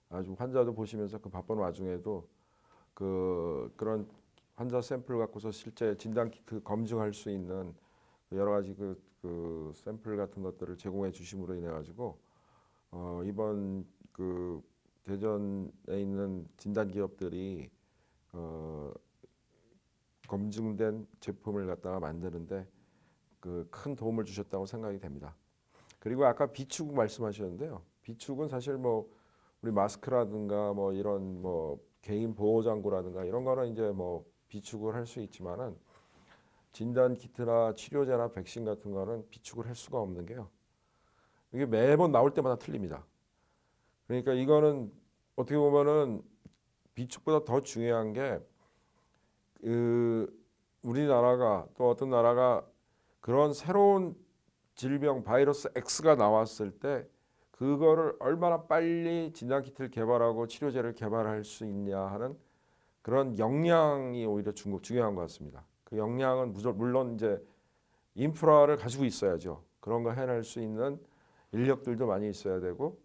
아주 환자도 보시면서 그 바쁜 와중에도 그런 환자 샘플 갖고서 실제 진단 키트 검증할 수 있는 여러 가지 그 샘플 같은 것들을 제공해 주심으로 인해 가지고 이번 그 대전에 있는 진단 기업들이 검증된 제품을 갖다가 만드는데 그 큰 도움을 주셨다고 생각이 됩니다. 그리고 아까 비축 말씀하셨는데요. 비축은 사실 뭐 우리 마스크라든가 뭐 이런 뭐 개인 보호 장구라든가 이런 거는 이제 뭐 비축을 할 수 있지만은 진단 키트나 치료제나 백신 같은 거는 비축을 할 수가 없는 게요. 이게 매번 나올 때마다 틀립니다. 그러니까 이거는 어떻게 보면은 비축보다 더 중요한 게 우리나라가 또 어떤 나라가 그런 새로운 질병 바이러스 X가 나왔을 때 그거를 얼마나 빨리 진단 키트를 개발하고 치료제를 개발할 수 있냐 하는 그런 역량이 오히려 중요한 것 같습니다. 그 역량은 물론 이제 인프라를 가지고 있어야죠. 그런 거 해낼 수 있는 인력들도 많이 있어야 되고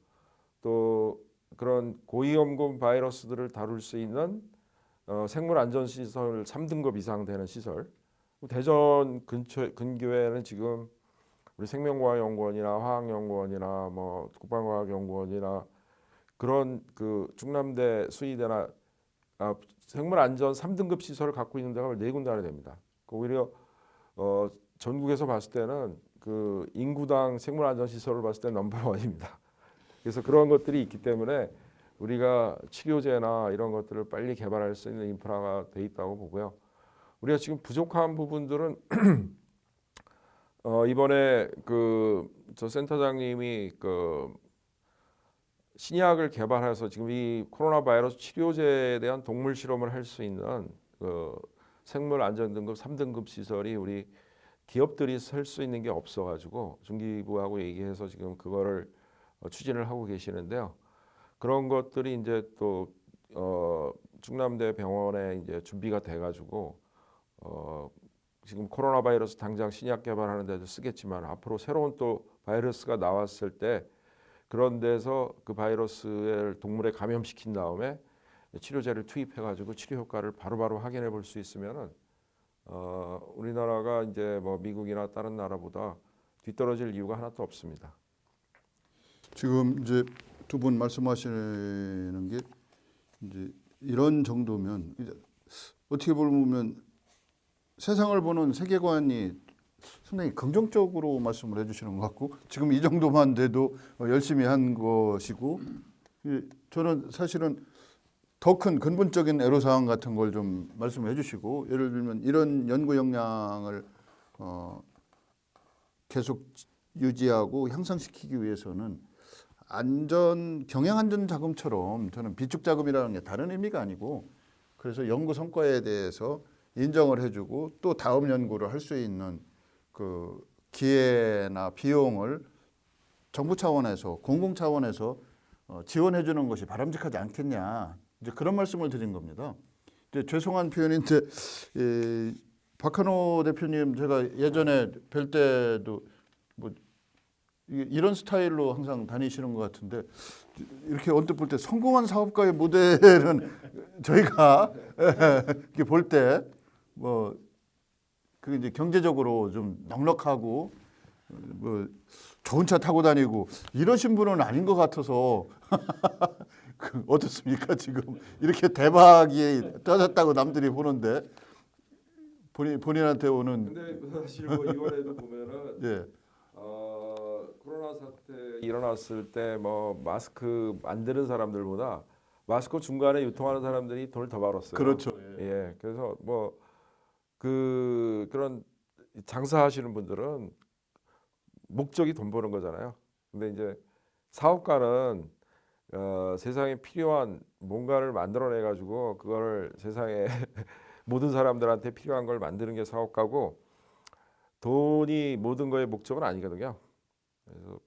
또 그런 고위험군 바이러스들을 다룰 수 있는 생물안전시설 3등급 이상 되는 시설. 대전 근교에는 지금 우리 생명과학연구원이나 화학연구원이나 뭐 국방과학연구원이나 그런 그 충남대 수의대나 생물안전 3등급 시설을 갖고 있는 데가 4군데나 됩니다. 오히려 전국에서 봤을 때는 그 인구당 생물안전시설을 봤을 때 넘버원입니다. 그래서 그런 것들이 있기 때문에 우리가 치료제나 이런 것들을 빨리 개발할 수 있는 인프라가 돼 있다고 보고요. 우리가 지금 부족한 부분들은 이번에 저 센터장님이 신약을 개발해서 지금 이 코로나 바이러스 치료제에 대한 동물 실험을 할 수 있는 생물 안전 등급 3등급 시설이 우리 기업들이 설 수 있는 게 없어가지고 중기부하고 얘기해서 지금 그거를 추진을 하고 계시는데요. 그런 것들이 이제 또 충남대 병원에 이제 준비가 돼가지고 지금 코로나 바이러스 당장 신약 개발하는 데도 쓰겠지만 앞으로 새로운 또 바이러스가 나왔을 때 그런 데서 그 바이러스를 동물에 감염시킨 다음에 치료제를 투입해가지고 치료 효과를 바로바로 확인해 볼 수 있으면은 우리나라가 이제 뭐 미국이나 다른 나라보다 뒤떨어질 이유가 하나도 없습니다. 지금 이제 두 분 말씀하시는 게 이제 이런 정도면 이제 어떻게 보면 세상을 보는 세계관이 상당히 긍정적으로 말씀을 해주시는 것 같고 지금 이 정도만 돼도 열심히 한 것이고 저는 사실은 더 큰 근본적인 애로사항 같은 걸 좀 말씀해 주시고 예를 들면 이런 연구 역량을 계속 유지하고 향상시키기 위해서는 경영 안전 자금처럼 저는 비축 자금이라는 게 다른 의미가 아니고 그래서 연구 성과에 대해서 인정을 해주고 또 다음 연구를 할 수 있는 그 기회나 비용을 정부 차원에서 공공 차원에서 지원해 주는 것이 바람직하지 않겠냐 이제 그런 말씀을 드린 겁니다. 이제 죄송한 표현인데 박한호 대표님 제가 예전에 뵐 때도 뭐 이런 스타일로 항상 다니시는 것 같은데 이렇게 언뜻 볼 때 성공한 사업가의 모델은 저희가 이렇게 볼 때 뭐 그 이제 경제적으로 좀 넉넉하고 뭐 좋은 차 타고 다니고 이러신 분은 아닌 것 같아서 어떻습니까 지금 이렇게 대박이 터졌다고 남들이 보는데 본인한테 오는 근데 사실 뭐 이번에도 보면은 예. 코로나 사태 일어났을 때 뭐 마스크 만드는 사람들보다 마스크 중간에 유통하는 사람들이 돈을 더 벌었어요. 그렇죠. 예, 그래서 뭐 그런 장사하시는 분들은 목적이 돈 버는 거잖아요. 근데 이제 사업가는 세상에 필요한 뭔가를 만들어내 가지고 그거를 세상에 모든 사람들한테 필요한 걸 만드는 게 사업가고 돈이 모든 거의 목적은 아니거든요. 그래서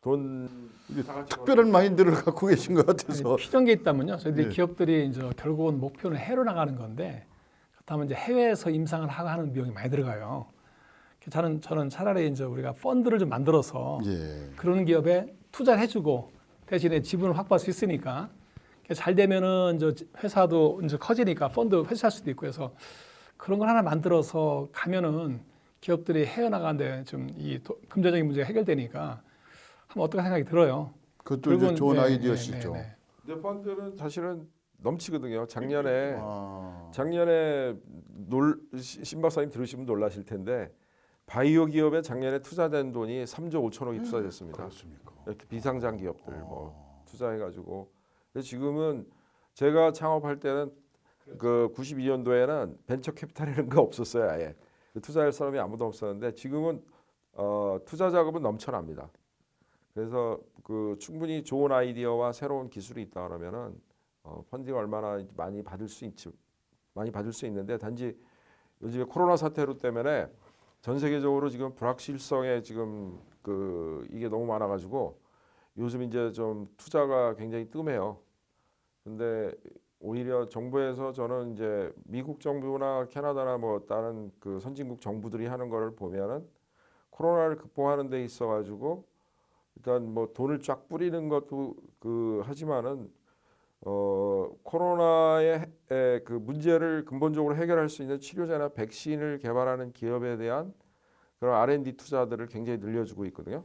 돈 특별한 마인드를 갖고 계신 것 같아서 아니, 필요한 게 있다면요. 저희들이 예. 기업들이 이제 결국은 목표는 해로 나가는 건데 그렇다면 이제 해외에서 임상을 하고 하는 비용이 많이 들어가요. 저는 차라리 이제 우리가 펀드를 좀 만들어서 예. 그런 기업에 투자를 해주고 대신에 지분을 확보할 수 있으니까 잘 되면은 이제 회사도 이제 커지니까 펀드 회수할 수도 있고 해서 그런 걸 하나 만들어서 가면은 기업들이 헤어나가는데 좀 이 금전적인 문제가 해결되니까 한번 어떨까 생각이 들어요. 그것도 이제 좋은 아이디어시죠. 근데 펀드는 사실은 넘치거든요. 작년에 아. 신 박사님 들으시면 놀라실 텐데 바이오 기업에 작년에 투자된 돈이 3조 5천억이 투자됐습니다. 그렇습니까? 이렇게 비상장 기업들 뭐 투자해가지고. 근데 지금은 제가 창업할 때는 그 92년도에는 벤처 캐피탈이라는 거 없었어요. 아예 투자할 사람이 아무도 없었는데 지금은 투자 자금은 넘쳐납니다. 그래서 그 충분히 좋은 아이디어와 새로운 기술이 있다 그러면은 펀딩 얼마나 많이 받을 수 있는데 단지 요즘에 코로나 사태로 때문에 전 세계적으로 지금 불확실성에 지금 이게 너무 많아가지고 요즘 이제 좀 투자가 굉장히 뜸해요. 근데 오히려 정부에서 저는 이제 미국 정부나 캐나다나 뭐 다른 그 선진국 정부들이 하는 거를 보면은 코로나를 극복하는 데 있어가지고 일단 뭐 돈을 쫙 뿌리는 것도 하지만은 코로나의 그 문제를 근본적으로 해결할 수 있는 치료제나 백신을 개발하는 기업에 대한 그런 R&D 투자들을 굉장히 늘려주고 있거든요.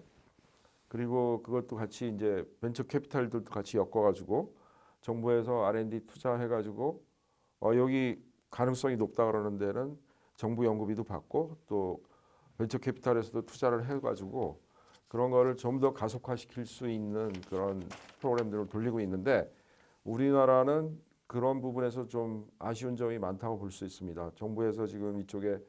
그리고 그것도 같이 이제 벤처 캐피탈들도 같이 엮어가지고 정부에서 R&D 투자해가지고 여기 가능성이 높다 그러는 데는 정부 연구비도 받고 또 벤처 캐피탈에서도 투자를 해가지고 그런 거를 좀 더 가속화시킬 수 있는 그런 프로그램들을 돌리고 있는데 우리나라는 그런 부분에서 좀 아쉬운 점이 많다고 볼 수 있습니다. 정부에서 지금 이쪽에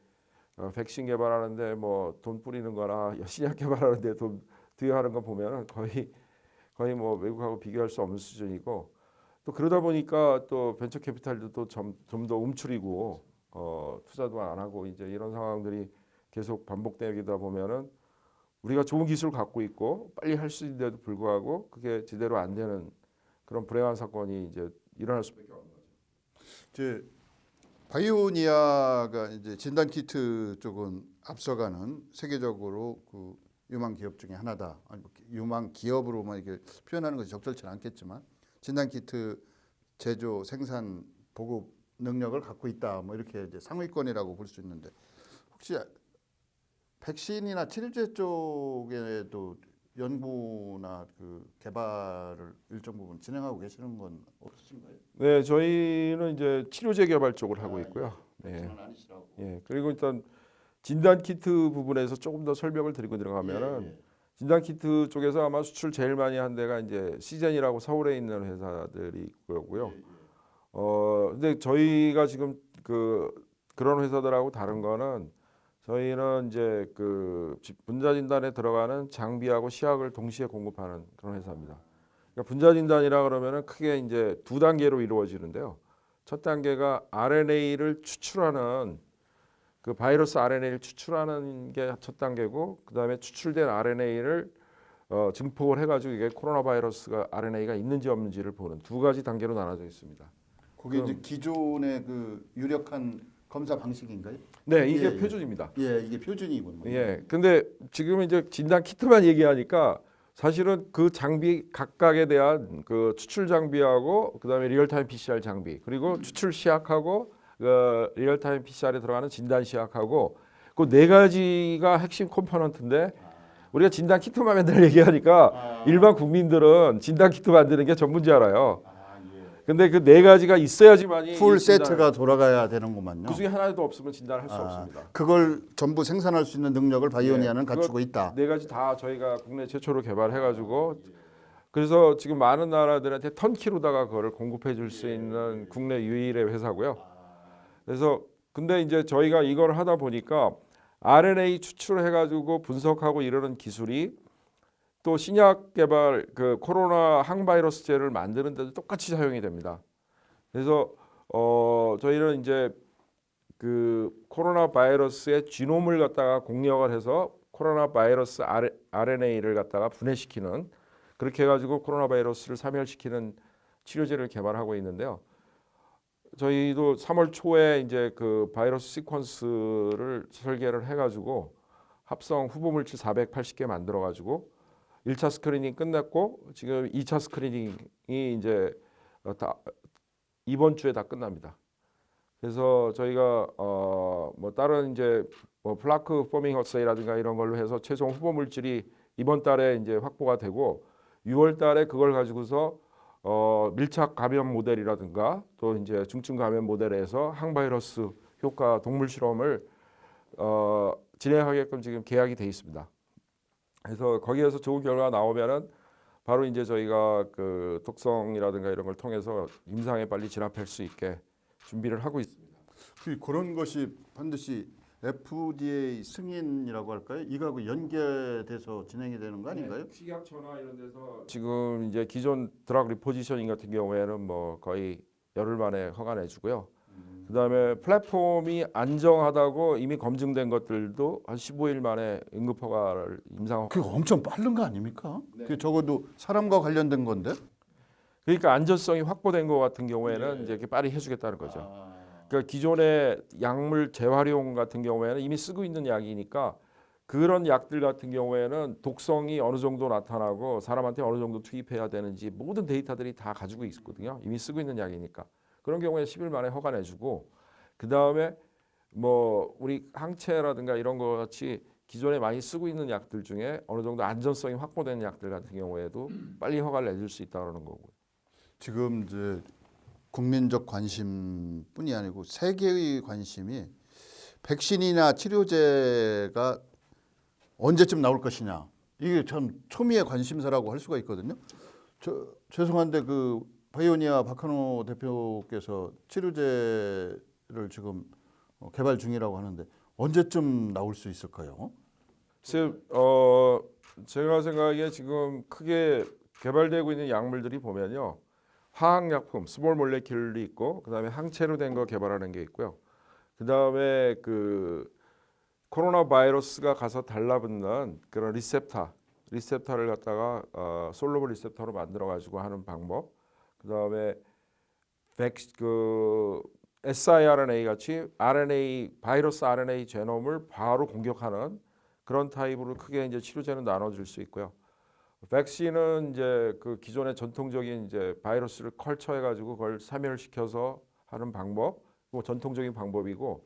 백신 개발하는데 뭐 돈 뿌리는 거나 신약 개발하는데 돈 투여하는 거 보면 거의 뭐 외국하고 비교할 수 없는 수준이고 또 그러다 보니까 또 벤처 캐피탈도 또 좀 더 움츠리고 투자도 안 하고 이제 이런 상황들이 계속 반복되다 보면은 우리가 좋은 기술을 갖고 있고 빨리 할 수 있는데도 불구하고 그게 제대로 안 되는 그런 불행한 사건이 이제 일어날 수밖에 없는 거죠. 이제 바이오니아가 이제 진단 키트 쪽은 앞서가는 세계적으로 그 유망 기업 중에 하나다. 아니, 뭐 유망 기업으로만 이렇게 표현하는 것이 적절치는 않겠지만 진단 키트 제조, 생산, 보급 능력을 갖고 있다. 뭐 이렇게 이제 상위권이라고 볼 수 있는데 혹시 백신이나 치료제 쪽에도 연구나 그 개발을 일정 부분 진행하고 계시는 건 없으신가요? 네, 저희는 이제 치료제 개발 쪽을 하고 있고요. 네. 백신은 아니시라고. 예. 그리고 일단 진단 키트 부분에서 조금 더 설명을 드리고 들어가면은 진단 키트 쪽에서 아마 수출 제일 많이 한 데가 이제 시젠이라고 서울에 있는 회사들이 있고요. 근데 저희가 지금 그런 회사들하고 다른 거는 저희는 이제 그 분자 진단에 들어가는 장비하고 시약을 동시에 공급하는 그런 회사입니다. 그러니까 분자 진단이라 그러면은 크게 이제 두 단계로 이루어지는데요. 첫 단계가 RNA를 추출하는 그 바이러스 RNA를 추출하는 게 첫 단계고, 그 다음에 추출된 RNA를 증폭을 해가지고 이게 코로나 바이러스가 RNA가 있는지 없는지를 보는 두 가지 단계로 나눠져 있습니다. 그게 이제 기존의 그 유력한 검사 방식인가요? 네, 이게 예, 예. 표준입니다. 예, 이게 표준이군요. 예, 근데 지금 이제 진단 키트만 얘기하니까 사실은 그 장비 각각에 대한 그 추출 장비하고 그다음에 리얼타임 PCR 장비 그리고 추출 시약하고 그 리얼타임 PCR에 들어가는 진단 시약하고 그 네 가지가 핵심 컴포넌트인데 우리가 진단 키트만 맨날 얘기하니까 일반 국민들은 진단 키트 만드는 게 전문지 알아요. 근데 그 네 가지가 있어야지만이 풀 이 진단- 세트가 돌아가야 되는구만요. 그 중에 하나도 없으면 진단할 수 없습니다. 그걸 전부 생산할 수 있는 능력을 바이오니아는 그거 갖추고 있다. 네 가지 다 저희가 국내 최초로 개발해가지고 그래서 지금 많은 나라들한테 턴키로다가 그거를 공급해 줄 수 있는 국내 유일의 회사고요. 그래서 근데 이제 저희가 이걸 하다 보니까 RNA 추출해가지고 분석하고 이러는 기술이 또 신약 개발 그 코로나 항바이러스제를 만드는 데도 똑같이 사용이 됩니다. 그래서 저희는 이제 그 코로나 바이러스의 지놈을 갖다가 공략을 해서 코로나 바이러스 RNA를 갖다가 분해시키는 그렇게 해가지고 코로나 바이러스를 사멸시키는 치료제를 개발하고 있는데요. 저희도 3월 초에 이제 그 바이러스 시퀀스를 설계를 해가지고 합성 후보 물질 480개 만들어가지고 1차 스크리닝 끝났고 지금 2차 스크리닝이 이제 다 이번 주에 다 끝납니다. 그래서 저희가 뭐 다른 이제 뭐 플라크 포밍 어세이라든가 이런 걸로 해서 최종 후보 물질이 이번 달에 이제 확보가 되고 6월 달에 그걸 가지고서 밀착 감염 모델이라든가 또 이제 중증 감염 모델에서 항바이러스 효과 동물 실험을 진행하게끔 지금 계약이 돼 있습니다. 그래서 거기에서 좋은 결과가 나오면은 바로 이제 저희가 그 독성이라든가 이런 걸 통해서 임상에 빨리 진압할 수 있게 준비를 하고 있습니다. 그런 것이 반드시 FDA 승인이라고 할까요? 이거하고 연계돼서 진행이 되는 거 아닌가요? 식약처나 이런 데서 지금 이제 기존 드라그 리포지셔닝 같은 경우에는 뭐 거의 열흘 만에 허가 내주고요. 그다음에 플랫폼이 안정하다고 이미 검증된 것들도 한 15일 만에 응급 허가를 임상 그거 엄청 빠른 거 아닙니까? 그 적어도 사람과 관련된 건데. 그러니까 안전성이 확보된 것 같은 경우에는 이제 이렇게 빨리 해주겠다는 거죠. 그러니까 기존의 약물 재활용 같은 경우에는 이미 쓰고 있는 약이니까 그런 약들 같은 경우에는 독성이 어느 정도 나타나고 사람한테 어느 정도 투입해야 되는지 모든 데이터들이 다 가지고 있거든요. 이미 쓰고 있는 약이니까. 그런 경우에 10일 만에 허가 내주고 그다음에 뭐 우리 항체라든가 이런 거 같이 기존에 많이 쓰고 있는 약들 중에 어느 정도 안전성이 확보된 약들 같은 경우에도 빨리 허가를 내줄 수 있다는 거고요. 지금 이제 국민적 관심뿐이 아니고 세계의 관심이 백신이나 치료제가 언제쯤 나올 것이냐. 이게 참 초미의 관심사라고 할 수가 있거든요. 죄송한데 그 바이오니아 박한호 대표께서 치료제를 지금 개발 중이라고 하는데 언제쯤 나올 수 있을까요? 제가 생각에 지금 크게 개발되고 있는 약물들이 보면요. 화학약품, 스몰 몰레큘이 있고 그다음에 항체로 된 거 개발하는 게 있고요. 그다음에 그 코로나 바이러스가 가서 달라붙는 그런 리셉터를 갖다가 솔로블 리셉터로 만들어 가지고 하는 방법. 그다음에 siRNA 같이 RNA 바이러스 RNA 제놈을 바로 공격하는 그런 타입으로 크게 이제 치료제는 나눠질 수 있고요. 백신은 이제 그 기존의 전통적인 이제 바이러스를 컬처해 가지고 그걸 사멸시켜서 하는 방법, 그 전통적인 방법이고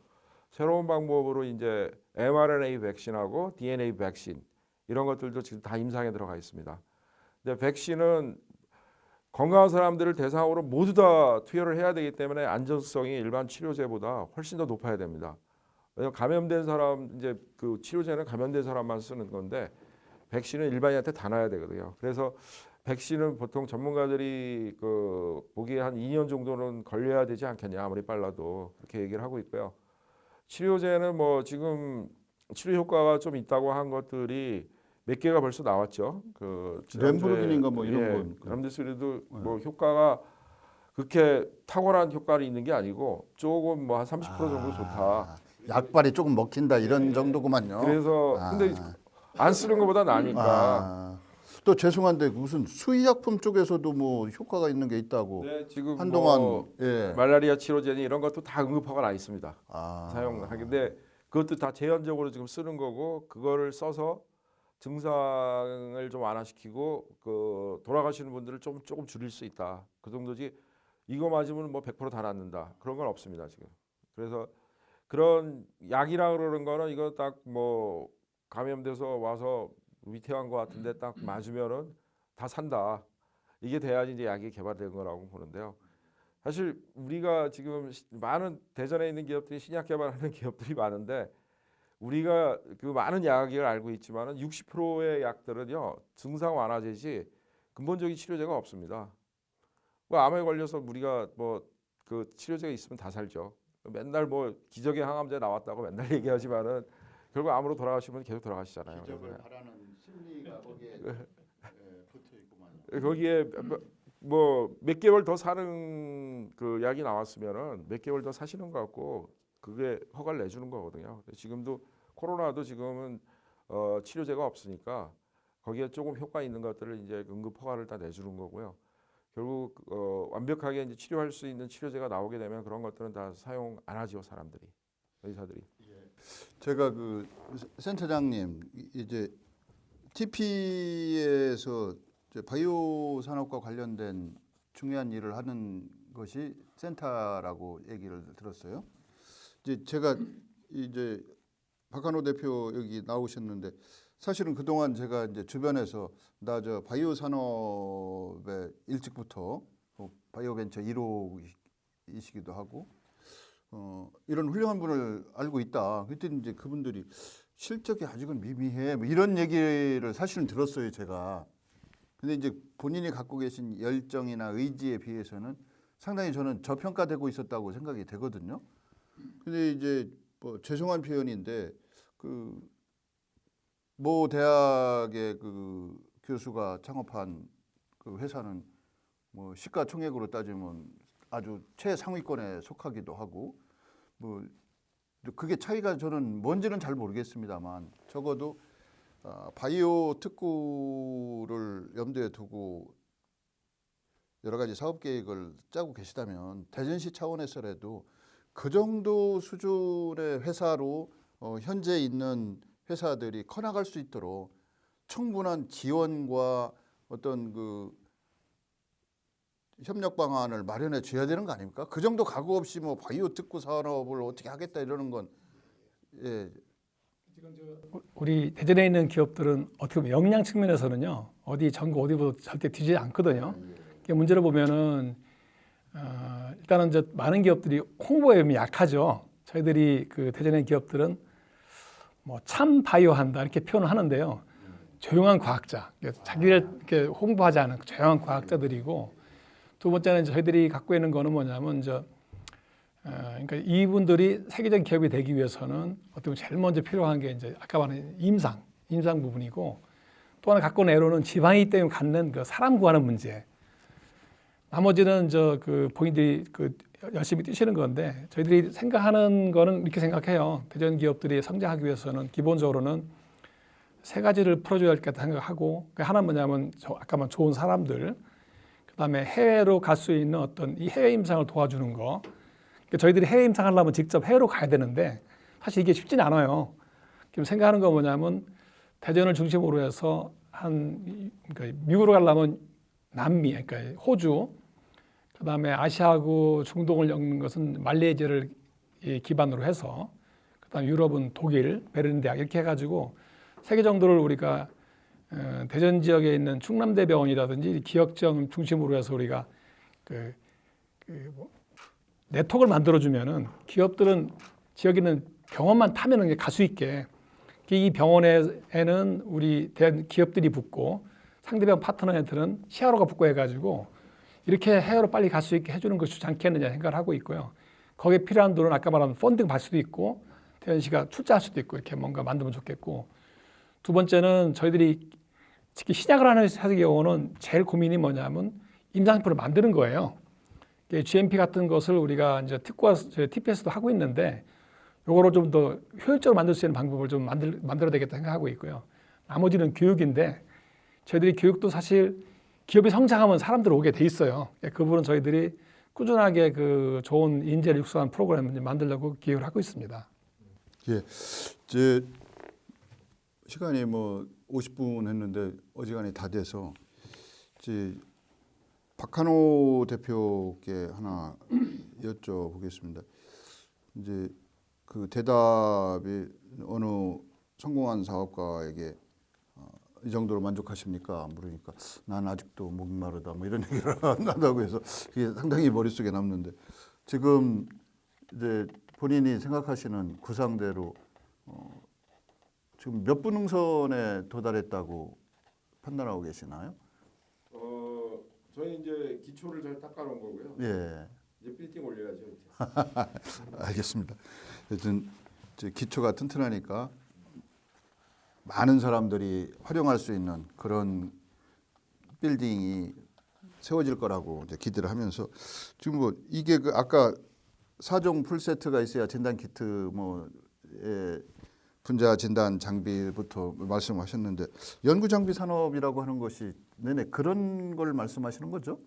새로운 방법으로 이제 mRNA 백신하고 DNA 백신 이런 것들도 지금 다 임상에 들어가 있습니다. 근데 백신은 건강한 사람들을 대상으로 모두 다 투여를 해야 되기 때문에 안전성이 일반 치료제보다 훨씬 더 높아야 됩니다. 왜냐하면 감염된 사람 이제 그 치료제는 감염된 사람만 쓰는 건데 백신은 일반인한테 다 놔야 되거든요. 그래서 백신은 보통 전문가들이 그 보기에 한 2년 정도는 걸려야 되지 않겠냐 아무리 빨라도 그렇게 얘기를 하고 있고요. 치료제는 뭐 지금 치료 효과가 좀 있다고 한 것들이 몇 개가 벌써 나왔죠. 그 렘브르긴인가 뭐 이런 건. 람데스리도 뭐 효과가 그렇게 탁월한 효과를 있는 게 아니고 조금 뭐 한 30% 정도 좋다. 약발이 조금 먹힌다 이런 정도구만요. 그래서 근데 안 쓰는 것보다 나으니까. 또 죄송한데 무슨 수의약품 쪽에서도 뭐 효과가 있는 게 있다고. 네, 지금 한동안 뭐 예. 말라리아 치료제니 이런 것도 다 응급허가 나 있습니다. 아. 사용하는데 그것도 다 제한적으로 지금 쓰는 거고 그거를 써서 증상을 좀 완화시키고 그 돌아가시는 분들을 조금 줄일 수 있다. 그 정도지. 이거 맞으면 뭐 100%다 낫는다. 그런 건 없습니다 지금. 그래서 그런 약이라 그러는 거는 이거 딱 뭐 감염돼서 와서 위태한 것 같은데 딱 맞으면은 다 산다. 이게 돼야지 이제 약이 개발된 거라고 보는데요. 사실 우리가 지금 많은 대전에 있는 기업들이 신약 개발하는 기업들이 많은데 우리가 그 많은 약을 알고 있지만은 60%의 약들은요 증상 완화제지 근본적인 치료제가 없습니다. 뭐 암에 걸려서 우리가 뭐 그 치료제가 있으면 다 살죠. 맨날 뭐 기적의 항암제 나왔다고 맨날 얘기하지만은 결국 암으로 돌아가시면 계속 돌아가시잖아요. 기적을 바라는 심리가 거기에 붙어 있구만. 거기에 뭐 몇 개월 더 사는 그 약이 나왔으면은 몇 개월 더 사시는 것 같고 그게 허가를 내주는 거거든요. 지금도 코로나도 지금은 치료제가 없으니까 거기에 조금 효과 있는 것들을 이제 응급 허가를 다 내주는 거고요. 결국 완벽하게 이제 치료할 수 있는 치료제가 나오게 되면 그런 것들은 다 사용 안 하죠 사람들이 의사들이. 제가 그 센터장님 이제 TP에서 바이오 산업과 관련된 중요한 일을 하는 것이 센터라고 얘기를 들었어요. 이제 제가 이제 박한호 대표 여기 나오셨는데 사실은 그동안 제가 이제 주변에서 나 저 바이오 산업에 일찍부터 바이오 벤처 1호이시기도 하고 이런 훌륭한 분을 알고 있다. 그랬더니 이제 그분들이 실적이 아직은 미미해. 뭐 이런 얘기를 사실은 들었어요, 제가. 근데 이제 본인이 갖고 계신 열정이나 의지에 비해서는 상당히 저는 저평가되고 있었다고 생각이 되거든요. 근데 이제 뭐 죄송한 표현인데 그 모 대학의 그 교수가 창업한 그 회사는 뭐 시가총액으로 따지면 아주 최상위권에 속하기도 하고 뭐 그게 차이가 저는 뭔지는 잘 모르겠습니다만 적어도 바이오 특구를 염두에 두고 여러 가지 사업 계획을 짜고 계시다면 대전시 차원에서라도 그 정도 수준의 회사로 현재 있는 회사들이 커나갈 수 있도록 충분한 지원과 어떤 그 협력 방안을 마련해 줘야 되는 거 아닙니까? 그 정도 각오 없이 뭐 바이오 특구 산업을 어떻게 하겠다 이러는 건 예. 우리 대전에 있는 기업들은 어떻게 보면 역량 측면에서는요 어디 전국 어디보다 절대 뒤지지 않거든요. 문제를 보면은 일단은 이제 많은 기업들이 홍보에 약하죠. 저희들이 그 대전의 기업들은 뭐 참 바이오한다 이렇게 표현을 하는데요. 조용한 과학자, 자기를 이렇게 홍보하지 않은 조용한 과학자들이고 두 번째는 저희들이 갖고 있는 거는 뭐냐면 그러니까 이분들이 세계적인 기업이 되기 위해서는 어떻게 보면 제일 먼저 필요한 게 이제 아까 말한 임상 부분이고 또 하나 갖고 있는 애로는 지방이기 때문에 갖는 그 사람 구하는 문제. 나머지는 그 본인들이 그 열심히 뛰시는 건데 저희들이 생각하는 거는 이렇게 생각해요. 대전 기업들이 성장하기 위해서는 기본적으로는 세 가지를 풀어줘야 할 것 생각하고 하나는 뭐냐면 아까 말한 좋은 사람들, 그다음에 해외로 갈 수 있는 어떤 이 해외 임상을 도와주는 거. 그러니까 저희들이 해외 임상하려면 직접 해외로 가야 되는데 사실 이게 쉽지는 않아요. 지금 생각하는 건 뭐냐면 대전을 중심으로 해서 그러니까 미국으로 가려면 남미, 그러니까 호주, 그다음에 아시아하고 중동을 엮는 것은 말레이시아를 기반으로 해서, 그다음 유럽은 독일, 베를린 대학 이렇게 해가지고 세 개 정도를 우리가 대전 지역에 있는 충남대병원이라든지 기역정 중심으로 해서 우리가 네트워크를 만들어주면은 기업들은 지역에 있는 병원만 타면은 갈 수 있게 이 병원에는 우리 대한 기업들이 붙고 상대방 파트너들은 시아로가 붙고 해가지고 이렇게 해외로 빨리 갈 수 있게 해주는 것이 좋지 않겠느냐 생각을 하고 있고요. 거기에 필요한 돈은 아까 말한 펀딩 받을 수도 있고 대전시가 출자할 수도 있고 이렇게 뭔가 만들면 좋겠고, 두 번째는 저희들이 특히 신약을 하는 회사의 경우는 제일 고민이 뭐냐면 임상식품을 만드는 거예요. GMP 같은 것을 우리가 이제 특과 TPS도 하고 있는데 요거를 좀 더 효율적으로 만들 수 있는 방법을 좀 만들어야 되겠다 생각하고 있고요. 나머지는 교육인데 저희들이 교육도 사실 기업이 성장하면 사람들 오게 돼 있어요. 그 부분은 저희들이 꾸준하게 그 좋은 인재를 육성하는 프로그램을 만들려고 기획을 하고 있습니다. 예, 이제 시간이 뭐 50분 했는데 어지간히 다 돼서 이제 박한호 대표께 하나 여쭤보겠습니다. 이제 그 대답이 어느 성공한 사업가에게 이 정도로 만족하십니까? 물으니까 난 아직도 목마르다 뭐 이런 얘기를 한다고 해서 그게 상당히 머릿속에 남는데, 지금 이제 본인이 생각하시는 구상대로 지금 몇 분 능선에 도달했다고 판단하고 계시나요? 저희 이제 기초를 잘 닦아놓은 거고요. 예, 이제 빌딩 올려야죠. 이제. 알겠습니다. 하여튼 이제 기초가 튼튼하니까 많은 사람들이 활용할 수 있는 그런 빌딩이 세워질 거라고 이제 기대를 하면서, 지금 뭐 이게 그 아까 4종 풀 세트가 있어야 진단 키트 분자 진단 장비부터 말씀하셨는데, 연구 장비 산업이라고 하는 것이 네네 그런 걸 말씀하시는 거죠?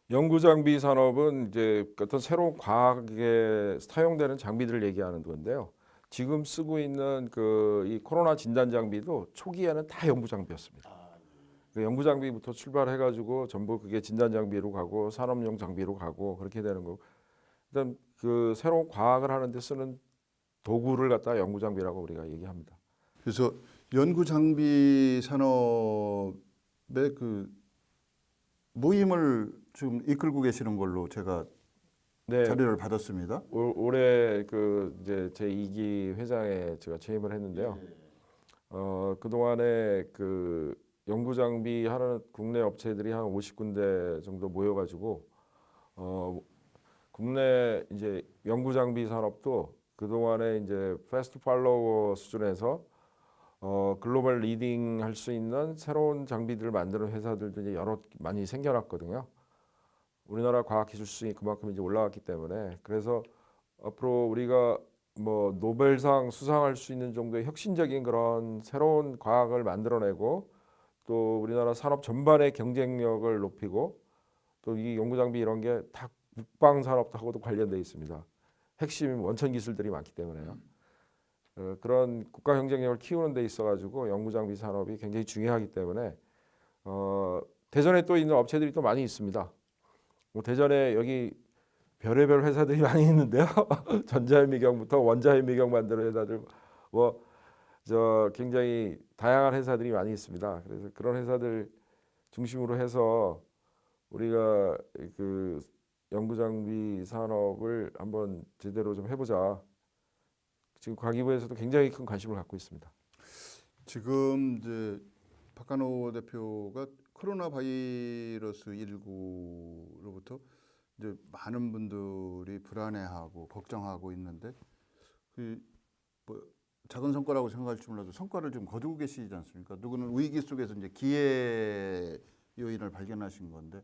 연구 장비 산업은 이제 어떤 새로운 과학에 사용되는 장비들을 얘기하는 건데요. 지금 쓰고 있는 이 코로나 진단 장비도 초기에는 다 연구 장비였습니다. 그 연구 장비부터 출발해가지고 전부 그게 진단 장비로 가고 산업용 장비로 가고 그렇게 되는 거고, 일단 그 새로운 과학을 하는데 쓰는 도구를 갖다 연구 장비라고 우리가 얘기합니다. 그래서 연구 장비 산업의 그 모임을 지금 이끌고 계시는 걸로 제가 네, 자료를 받았습니다. 올해 이제 제 2기 회장에 제가 취임을 했는데요. 그 동안에 그 연구 장비 하는 국내 업체들이 한 50군데 정도 모여가지고 국내 이제 연구 장비 산업도 그 동안에 이제 패스트 팔로워 수준에서 글로벌 리딩 할 수 있는 새로운 장비들을 만드는 회사들도 이제 많이 생겨났거든요. 우리나라 과학기술 수준이 그만큼 이제 올라갔기 때문에, 그래서 앞으로 우리가 뭐 노벨상 수상할 수 있는 정도의 혁신적인 그런 새로운 과학을 만들어내고 또 우리나라 산업 전반의 경쟁력을 높이고 또 이 연구 장비 이런 게 다 국방 산업하고도 관련돼 있습니다. 핵심 원천 기술들이 많기 때문에요. 그런 국가 경쟁력을 키우는 데 있어가지고 연구 장비 산업이 굉장히 중요하기 때문에 대전에 또 있는 업체들이 또 많이 있습니다. 뭐 대전에 여기 별의별 회사들이 많이 있는데요. 전자현미경부터 원자현미경 만드는 회사들 뭐 굉장히 다양한 회사들이 많이 있습니다. 그래서 그런 회사들 중심으로 해서 우리가 그 연구장비 산업을 한번 제대로 좀 해보자. 지금 과기부에서도 굉장히 큰 관심을 갖고 있습니다. 지금 이제 박한호 대표가 코로나 바이러스 19로부터 이제 많은 분들이 불안해하고 걱정하고 있는데 뭐 작은 성과라고 생각할지 몰라도 성과를 좀 거두고 계시지 않습니까? 누구는 위기 속에서 이제 기회 요인을 발견하신 건데,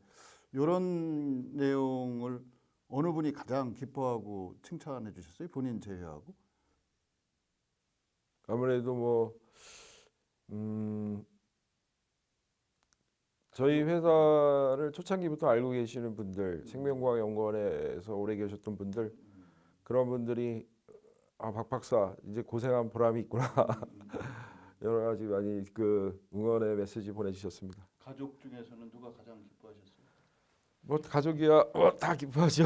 이런 내용을 어느 분이 가장 기뻐하고 칭찬해 주셨어요? 본인 제외하고? 아무래도 저희 회사를 초창기부터 알고 계시는 분들, 생명과학연구원에서 오래 계셨던 분들 그런 분들이 박 박사 이제 고생한 보람이 있구나. 여러 가지 많이 그 응원의 메시지 보내주셨습니다. 가족 중에서는 누가 가장 기뻐하셨어요? 뭐 가족이야 다 기뻐하죠.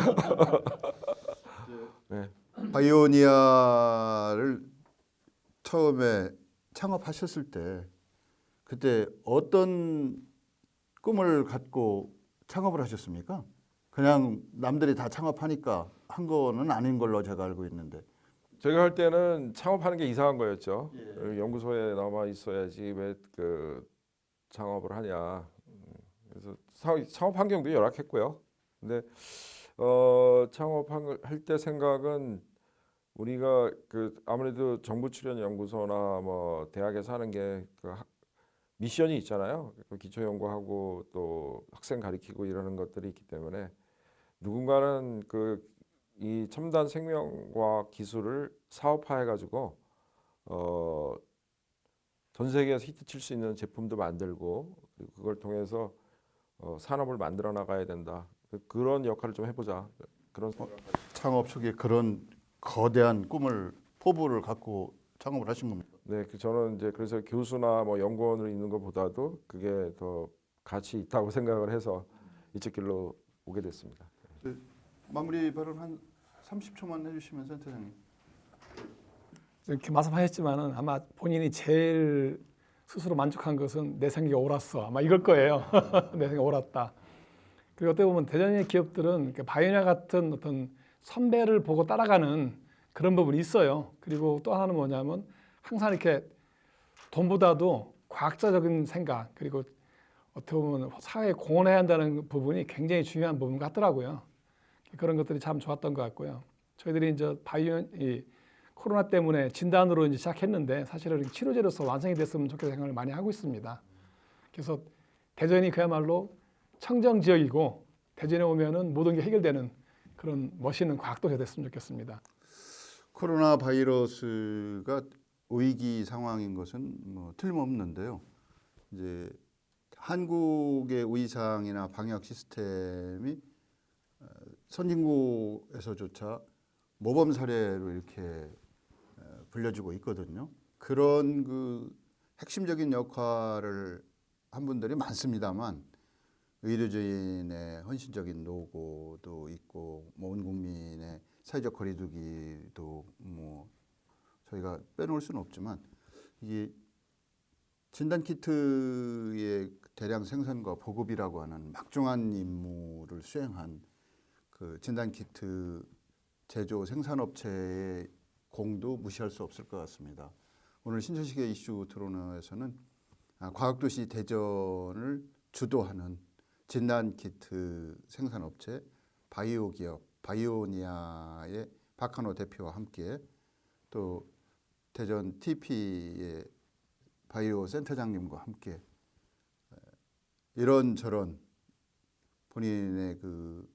네. 바이오니아를 처음에 창업하셨을 때 그때 어떤 꿈을 갖고 창업을 하셨습니까? 그냥 남들이 다 창업하니까 한 거는 아닌 걸로 제가 알고 있는데. 제가 할 때는 창업하는 게 이상한 거였죠. 예. 연구소에 남아 있어야지 왜 그 창업을 하냐. 그래서 창업 환경도 열악했고요. 근데 창업할 때 생각은 우리가 그 아무래도 정부 출연 연구소나 뭐 대학에서 하는 게 그 미션이 있잖아요. 그 기초 연구하고 또 학생 가르치고 이러는 것들이 있기 때문에 누군가는 그 이 첨단 생명과학 기술을 사업화해 가지고 전 세계에서 히트 칠 수 있는 제품도 만들고 그리고 그걸 통해서 산업을 만들어 나가야 된다. 그런 역할을 좀 해보자. 그런 생각. 창업 속에 그런 거대한 꿈을 포부를 갖고 창업을 하신 겁니다. 네, 저는 이제 그래서 교수나 뭐 연구원으로 있는 것보다도 그게 더 가치 있다고 생각을 해서 이쪽 길로 오게 됐습니다. 마무리 발언 한 30초만 해주시면 센터장님. 이렇게 말씀하셨지만은 아마 본인이 제일 스스로 만족한 것은 내 생각이 옳았어. 아마 이걸 거예요. 내 생각이 옳았다. 그리고 어떻게 보면 대전의 기업들은 바이오니아 같은 어떤 선배를 보고 따라가는 그런 부분이 있어요. 그리고 또 하나는 뭐냐면 항상 이렇게 돈보다도 과학자적인 생각 그리고 어떻게 보면 사회에 공헌해야 한다는 부분이 굉장히 중요한 부분 같더라고요. 그런 것들이 참 좋았던 것 같고요. 저희들이 이제 이 코로나 때문에 진단으로 이제 시작했는데 사실은 치료제로서 완성이 됐으면 좋겠다는 생각을 많이 하고 있습니다. 그래서 대전이 그야말로 청정 지역이고 대전에 오면은 모든 게 해결되는 그런 멋있는 과학도시가 됐으면 좋겠습니다. 코로나 바이러스가 위기 상황인 것은 뭐 틀림없는데요. 이제 한국의 의상이나 방역 시스템이 선진국에서조차 모범 사례로 이렇게 불려지고 있거든요. 그런 그 핵심적인 역할을 한 분들이 많습니다만 의료진의 헌신적인 노고도 있고 온 국민의 사회적 거리두기도 뭐 저희가 빼놓을 수는 없지만 이게 진단 키트의 대량 생산과 보급이라고 하는 막중한 임무를 수행한 그 진단 키트 제조 생산업체의 공도 무시할 수 없을 것 같습니다. 오늘 신천식의 이슈 토론에서는 과학도시 대전을 주도하는 진단키트 생산업체 바이오 기업 바이오니아의 박한호 대표와 함께 또 대전 TP의 바이오 센터장님과 함께 이런저런 본인의 그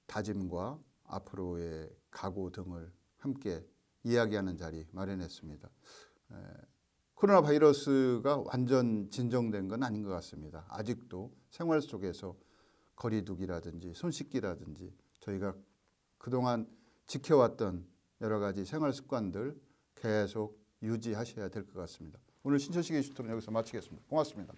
다짐과 앞으로의 각오 등을 함께 이야기하는 자리 마련했습니다. 코로나 바이러스가 완전 진정된 건 아닌 것 같습니다. 아직도 생활 속에서 거리두기라든지 손 씻기라든지 저희가 그동안 지켜왔던 여러 가지 생활 습관들 계속 유지하셔야 될 것 같습니다. 오늘 신천식의 이슈 토론 여기서 마치겠습니다. 고맙습니다.